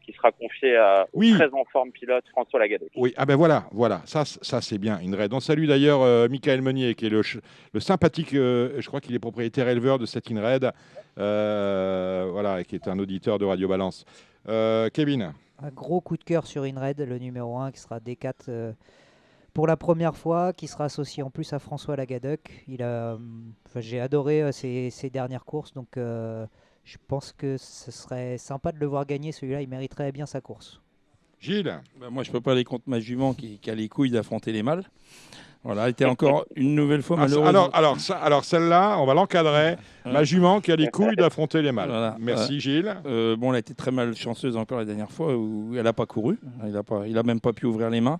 J: qui sera confié au très en forme pilote François Lagadec.
C: Oui, ah ben voilà, ça c'est bien, une raid. On salue d'ailleurs Michael Meunier qui est le sympathique, je crois qu'il est propriétaire éleveur de cette InRed, voilà, et qui est un auditeur de Radio Balance. Kevin.
I: Un gros coup de cœur sur InRed, le numéro 1 qui sera D4 pour la première fois, qui sera associé en plus à François Lagadec. J'ai adoré ses dernières courses, donc je pense que ce serait sympa de le voir gagner. Celui-là, il mériterait bien sa course.
C: Gilles.
F: Moi, je ne peux pas aller contre ma jument qui a les couilles d'affronter les mâles. Voilà, elle était encore une nouvelle fois malheureuse.
C: Alors celle-là, on va l'encadrer. Ma jument qui a les couilles d'affronter les mâles. Voilà. Merci Gilles.
F: Elle a été très malchanceuse encore la dernière fois où elle n'a pas couru. Il n'a même pas pu ouvrir les mains.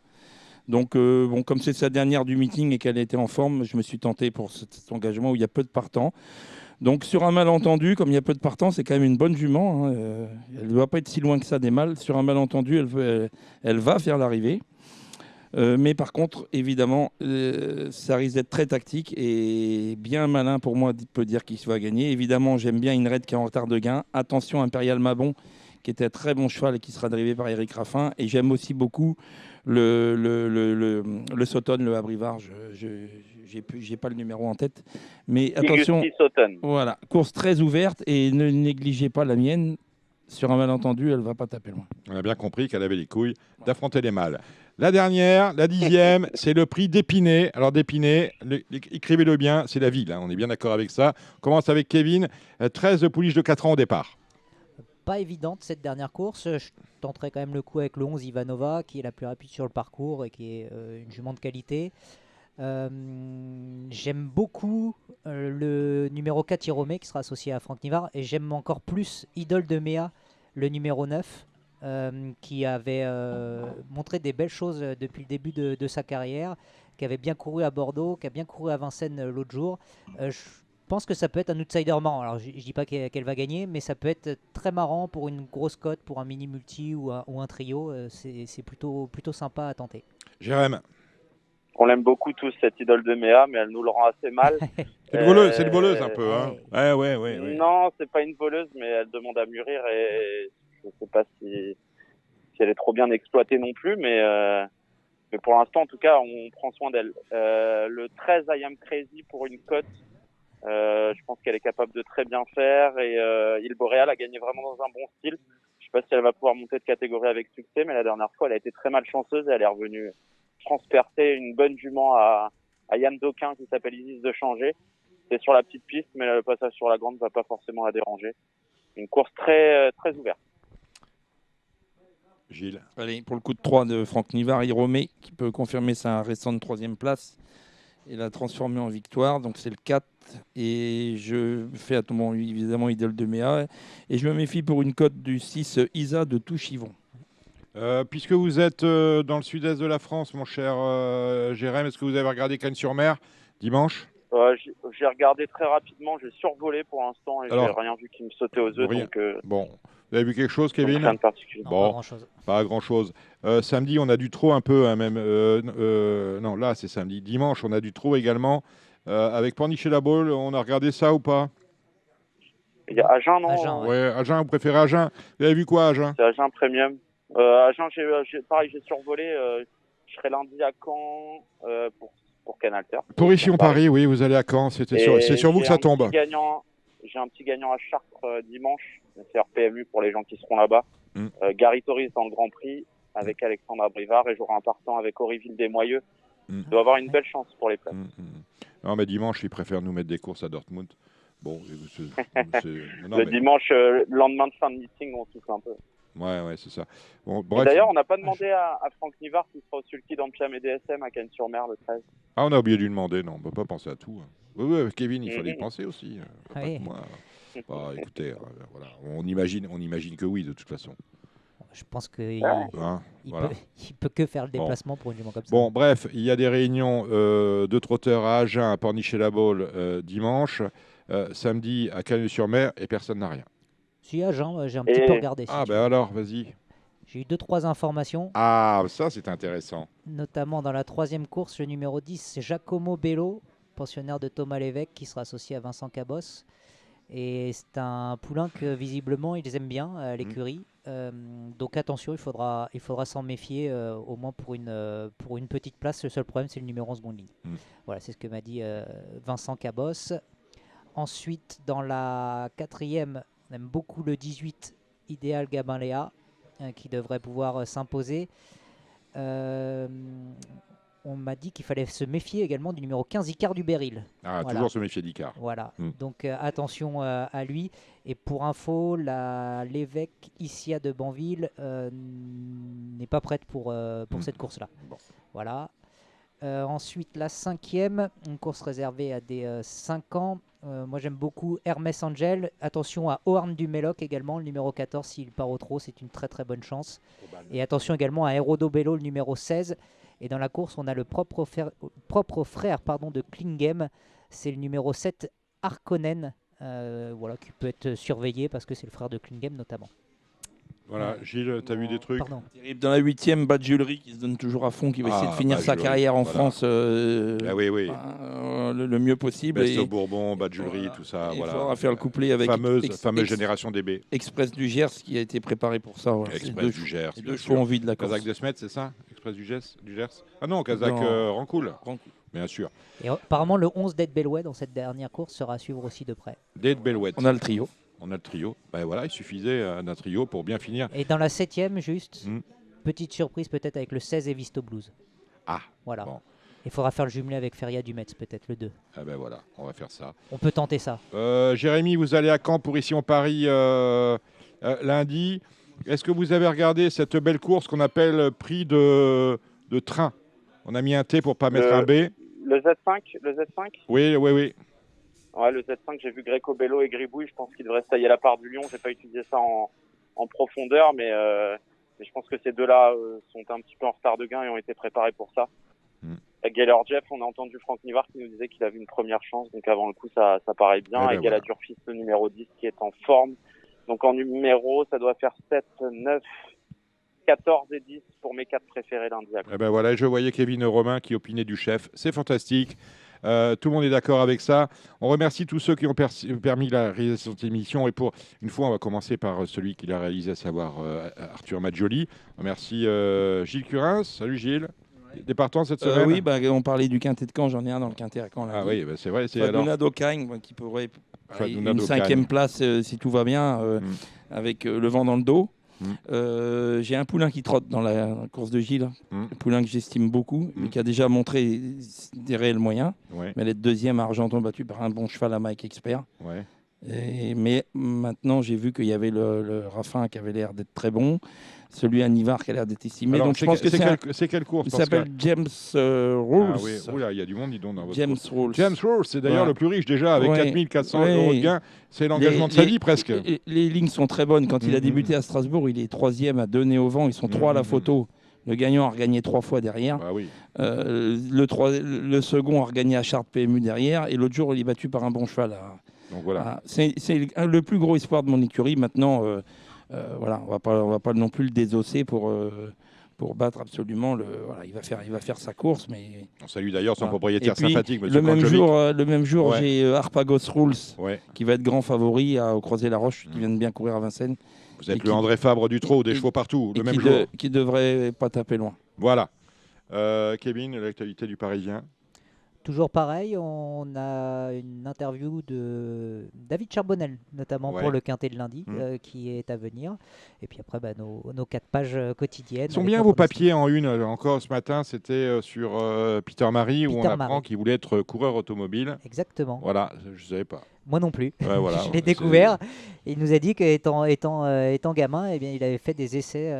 F: Donc, comme c'est sa dernière du meeting et qu'elle était en forme, je me suis tenté pour cet engagement où il y a peu de partants. Donc, sur un malentendu, comme il y a peu de partants, c'est quand même une bonne jument. Hein. Elle ne doit pas être si loin que ça des mâles. Sur un malentendu, elle va faire l'arrivée. Mais par contre, évidemment, ça risque d'être très tactique et bien malin pour moi peut dire qu'il va gagner. Évidemment, j'aime bien InRed qui est en retard de gain. Attention, Impérial Mabon, qui était un très bon cheval et qui sera drivé par Eric Raffin. Et j'aime aussi beaucoup le Sauton, le Abrivard. J'ai pas le numéro en tête. Mais attention, voilà, course très ouverte et ne négligez pas la mienne. Sur un malentendu, elle ne va pas taper loin.
C: On a bien compris qu'elle avait les couilles d'affronter les mâles. La dernière, la 10e, c'est le prix d'Épinay. Alors d'Épinay, écrivez-le bien, c'est la ville, hein, on est bien d'accord avec ça. On commence avec Kevin, 13 pouliches de 4 ans au départ.
I: Pas évidente cette dernière course. Je tenterai quand même le coup avec le 11 Ivanova, qui est la plus rapide sur le parcours et qui est une jument de qualité. J'aime beaucoup le numéro 4 Hiromé qui sera associé à Franck Nivard, et j'aime encore plus Idole de Méa, le numéro 9, qui avait montré des belles choses depuis le début de sa carrière, qui avait bien couru à Bordeaux, qui a bien couru à Vincennes l'autre jour. Je pense que ça peut être un outsider marrant. Alors je dis pas qu'elle va gagner, mais ça peut être très marrant pour une grosse cote, pour un mini multi ou un trio. C'est plutôt sympa à tenter.
C: Jérém.
J: On l'aime beaucoup tous, cette Idole de Méa, mais elle nous le rend assez mal.
C: C'est une voleuse un peu, hein. Ouais.
J: Non, c'est pas une voleuse, mais elle demande à mûrir et je sais pas si elle est trop bien exploitée non plus, mais pour l'instant, en tout cas, on prend soin d'elle. Le 13 I Am Crazy pour une cote, je pense qu'elle est capable de très bien faire, et Il Boréal a gagné vraiment dans un bon style. Je sais pas si elle va pouvoir monter de catégorie avec succès, mais la dernière fois, elle a été très malchanceuse et elle est revenue transpercer une bonne jument à Yann Doquin qui s'appelle Isis de Changer. C'est sur la petite piste, mais le passage sur la grande ne va pas forcément la déranger. Une course très, très ouverte.
C: Gilles.
F: Allez, pour le coup de 3 de Franck Nivard, Hiromé, qui peut confirmer sa récente 3e place et la transformer en victoire. Donc c'est le 4. Et je fais à tout moment, évidemment, Idole de Méa. Et je me méfie pour une cote du 6 Isa de Touchivon.
C: Puisque vous êtes dans le sud-est de la France, mon cher Jérém, est-ce que vous avez regardé Cannes-sur-Mer dimanche?
J: J'ai regardé très rapidement, j'ai survolé pour l'instant et j'ai rien vu qui me sautait aux œufs.
C: Bon, vous avez vu quelque chose, Kevin?
J: Rien de particulier.
I: Non, pas grand-chose.
C: Pas grand-chose. Samedi, on a du trop un peu, hein, même. Non, là, c'est samedi. Dimanche, on a du trop également. Avec Pornichet la Baule, on a regardé ça ou pas?
J: Il y a Agen, non?
I: Agen,
C: ouais. Agen, vous préférez Agen? Vous avez vu quoi, Agen?
J: C'est Agen Premium. Agen, pareil, j'ai survolé. Je serai lundi à Caen pour Canalter.
C: Pour ici, Paris, oui, vous allez à Caen. C'est sur vous que ça tombe.
J: J'ai un petit gagnant à Chartres dimanche. C'est RPMU pour les gens qui seront là-bas. Gary Torres dans le Grand Prix avec Alexandre Abrivard, et j'aurai un partant avec Horryville Desmoyeux. Il doit avoir une belle chance pour les places.
C: Non, mais dimanche, ils préfèrent nous mettre des courses à Dortmund. Bon,
J: dimanche, le lendemain de fin de meeting, on souffle un peu.
C: Ouais, c'est ça. Bon,
J: Et
C: bref.
J: d'ailleurs, on n'a pas demandé à Franck Nivard qui sera au Sulky d'Ampiam et DSM à Cannes-sur-Mer le 13.
C: Ah, on a oublié de lui demander, non, on ne peut pas penser à tout. Oui, Kevin, il fallait y penser aussi. Pas
I: Oui.
C: que moi. Bah, écoutez, voilà. On imagine que oui, de toute façon.
I: Je pense qu'il
C: Hein,
I: il
C: voilà.
I: peut que faire le déplacement pour une jument comme ça.
C: Bon, bref, il y a des réunions de trotteurs à Agen, à Pornichet-la-Baule dimanche, samedi à Cagnes-sur-Mer, et personne n'a rien.
I: Si, à Jean, j'ai un petit peu regardé.
C: Ah, ben alors, vas-y.
I: J'ai eu 2-3 informations.
C: Ah, ça, c'est intéressant.
I: Notamment dans la 3e course, le numéro 10, c'est Giacomo Bello, pensionnaire de Thomas Lévesque, qui sera associé à Vincent Cabos. Et c'est un poulain que visiblement ils aiment bien à l'écurie. Donc attention, il faudra s'en méfier au moins pour une petite place. Le seul problème, c'est le numéro en seconde ligne. Voilà, c'est ce que m'a dit Vincent Cabos. Ensuite, dans la 4e, on aime beaucoup le 18, Idéal Gabin Léa, qui devrait pouvoir s'imposer. On m'a dit qu'il fallait se méfier également du numéro 15, Icar du Béryl.
C: Ah,
I: voilà.
C: Toujours se méfier d'Icar.
I: Voilà, donc attention à lui. Et pour info, l'évêque Issia de Banville n'est pas prête pour cette course-là.
C: Bon.
I: Voilà. Ensuite, la 5e, une course réservée à des 5 ans. Moi, j'aime beaucoup Hermès Angel. Attention à Oarn du Méloc également, le numéro 14. S'il part au trot, c'est une très très bonne chance. Et attention également à Herodo Bello, le numéro 16. Et dans la course, on a le propre frère de Klingem. C'est le numéro 7, Harkonnen, voilà, qui peut être surveillé parce que c'est le frère de Klingem notamment.
C: Voilà, Gilles, tu as vu des trucs?
F: Terrible. Dans la 8e, Badjulery qui se donne toujours à fond, qui va essayer de finir sa carrière en France
C: oui.
F: Le mieux possible.
C: Best au Bourbon, Badjulery, tout ça.
F: Il
C: voilà.
F: faudra faire le couplet avec
C: fameuse génération DB.
F: Express du Gers qui a été préparé pour ça. Voilà.
C: Express du Gers.
F: Les deux chevaux en vie de la course.
C: Kazakh de Smet, c'est ça? Express du Gers? Ah non, Kazakh Rancoul. Bien sûr.
I: Et apparemment, le 11 d'Ed Bellouet dans cette dernière course sera à suivre aussi de près.
C: D'Ed Bellouet.
F: On a le trio.
C: Ben voilà, il suffisait d'un trio pour bien finir.
I: Et dans la 7e, juste, petite surprise peut-être avec le 16 Evisto Blues.
C: Ah,
I: voilà.
C: Bon.
I: Il faudra faire le jumelé avec Feria du Metz, peut-être le 2.
C: Ah ben voilà, on va faire ça.
I: On peut tenter ça.
C: Jérémy, vous allez à Caen pour Ici on Paris lundi. Est-ce que vous avez regardé cette belle course qu'on appelle prix de train? On a mis un T pour pas mettre un B.
J: Le Z5
C: Oui.
J: Ouais, le Z5, j'ai vu Greco Bello et Gribouille. Je pense qu'il devrait se tailler la part du lion. J'ai pas étudié ça en profondeur, mais je pense que ces deux-là sont un petit peu en retard de gain et ont été préparés pour ça. Avec Geller Jeff, on a entendu Franck Nivard qui nous disait qu'il avait une première chance, donc avant le coup, ça paraît bien. Et Galadurfis, le numéro 10, qui est en forme. Donc en numéro, ça doit faire 7, 9, 14 et 10 pour mes 4 préférés lundi.
C: Eh ben voilà, je voyais Kevin Romain qui opinait du chef. C'est fantastique. Tout le monde est d'accord avec ça. On remercie tous ceux qui ont permis la réalisation de cette émission. Et pour une fois, on va commencer par celui qui l'a réalisé, à savoir Arthur Maggioli. On remercie Gilles Curins. Salut Gilles. Des partants cette semaine?
F: Oui, on parlait du quintet de Caen. J'en ai un dans le quintet à Caen. Là,
C: oui, c'est vrai.
F: Faduna Dokagne qui pourrait une 5e place si tout va bien avec le vent dans le dos. J'ai un poulain qui trotte dans la course de Gilles, un poulain que j'estime beaucoup, mais qui a déjà montré des réels moyens. Mais elle est deuxième à Argenton, battue par un bon cheval à Mike Expert. Mais maintenant, j'ai vu qu'il y avait le Raffin qui avait l'air d'être très bon, celui à Nivard qui a l'air d'être estimé.
C: Alors,
F: donc je pense que
C: c'est quelle course?
F: Il s'appelle James Rules.
C: Ah oui, oula, il y a du monde, dis donc, dans votre
F: James Rules.
C: James Rules, c'est d'ailleurs le plus riche déjà, avec 4400 € de gain. C'est l'engagement de sa vie presque.
F: Les lignes sont très bonnes. Quand il a débuté à Strasbourg, il est 3e à deux nez au vent. Ils sont 3 à la photo. Le gagnant a regagné 3 fois derrière. Le second a regagné à Chartres PMU derrière. Et l'autre jour, il est battu par un bon cheval.
C: Donc voilà.
F: C'est le plus gros espoir de mon écurie. Maintenant, voilà, on va pas non plus le désosser pour battre absolument il va faire sa course, mais
C: on salue d'ailleurs son propriétaire sympathique,
F: le même jour j'ai Harpagos Rules qui va être grand favori au Croisé-la-Roche, qui vient de bien courir à Vincennes.
C: Vous êtes le André Fabre du trot, des chevaux partout, le même jour.
F: Qui devrait pas taper loin.
C: Voilà. Kevin, l'actualité du Parisien.
I: Toujours pareil, on a une interview de David Charbonnel, notamment pour le quintet de lundi, qui est à venir. Et puis après, nos 4 pages quotidiennes.
C: Ils sont bien vos papiers en une. Encore ce matin, c'était sur Peter Marie, où on apprend qu'il voulait être coureur automobile.
I: Exactement.
C: Voilà, je ne savais pas.
I: Moi non plus.
C: Ouais, voilà,
I: je l'ai découvert. Et il nous a dit qu'étant gamin, eh bien, il avait fait des essais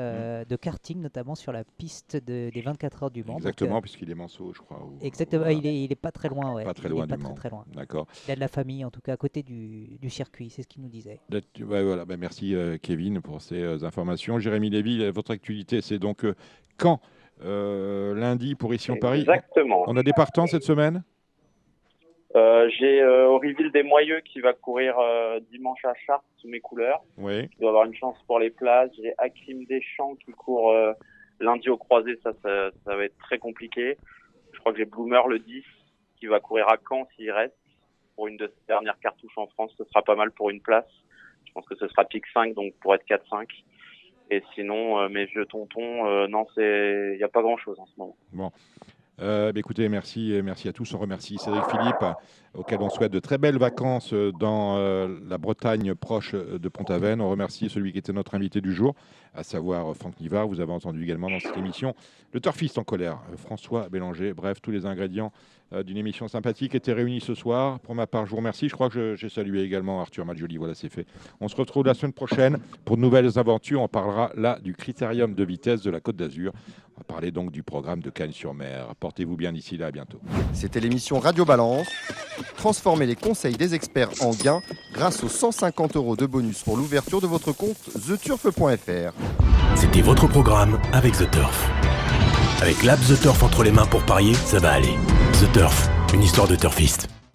I: de karting, notamment sur la piste des 24 heures du Mans.
C: Exactement,
I: donc,
C: puisqu'il est manceau, je crois.
I: Exactement, voilà. il est pas très loin. Ouais.
C: Pas très loin
I: il est
C: du
I: pas
C: Mans.
I: très loin.
C: D'accord.
I: Il a de la famille, en tout cas, à côté du circuit, c'est ce qu'il nous disait.
C: Ouais, voilà. Merci Kevin pour ces informations. Jérémy Lévy, votre actualité, c'est donc quand lundi pour Ici en Paris.
J: Exactement.
C: On a des partants cette semaine?
J: J'ai Auriville des Moyeux qui va courir dimanche à Chartres sous mes couleurs.
C: Oui.
J: Il doit avoir une chance pour les places. J'ai Hakim Deschamps qui court lundi au croisé. Ça va être très compliqué. Je crois que j'ai Bloomer le 10 qui va courir à Caen s'il reste. Pour une de ses dernières cartouches en France, ce sera pas mal pour une place. Je pense que ce sera pick 5, donc pour être 4-5. Et sinon, mes vieux tontons, non, il n'y a pas grand-chose en ce moment.
C: Bon. Écoutez, merci à tous. On remercie Cédric Philippe, auquel on souhaite de très belles vacances dans la Bretagne proche de Pont-Aven. On remercie celui qui était notre invité du jour, à savoir Franck Nivard. Vous avez entendu également dans cette émission le turfiste en colère, François Bélanger. Bref, tous les ingrédients d'une émission sympathique étaient réunis ce soir. Pour ma part, je vous remercie. Je crois que j'ai salué également Arthur Maljoly. Voilà, c'est fait. On se retrouve la semaine prochaine pour de nouvelles aventures. On parlera là du critérium de vitesse de la Côte d'Azur. On va parler donc du programme de Cagnes-sur-Mer. Portez-vous bien d'ici là, à bientôt.
B: C'était l'émission Radio Balance. Transformez les conseils des experts en gains grâce aux 150 € de bonus pour l'ouverture de votre compte theturf.fr.
A: C'était votre programme avec The Turf. Avec l'app The Turf entre les mains pour parier, ça va aller. The Turf, une histoire de turfiste.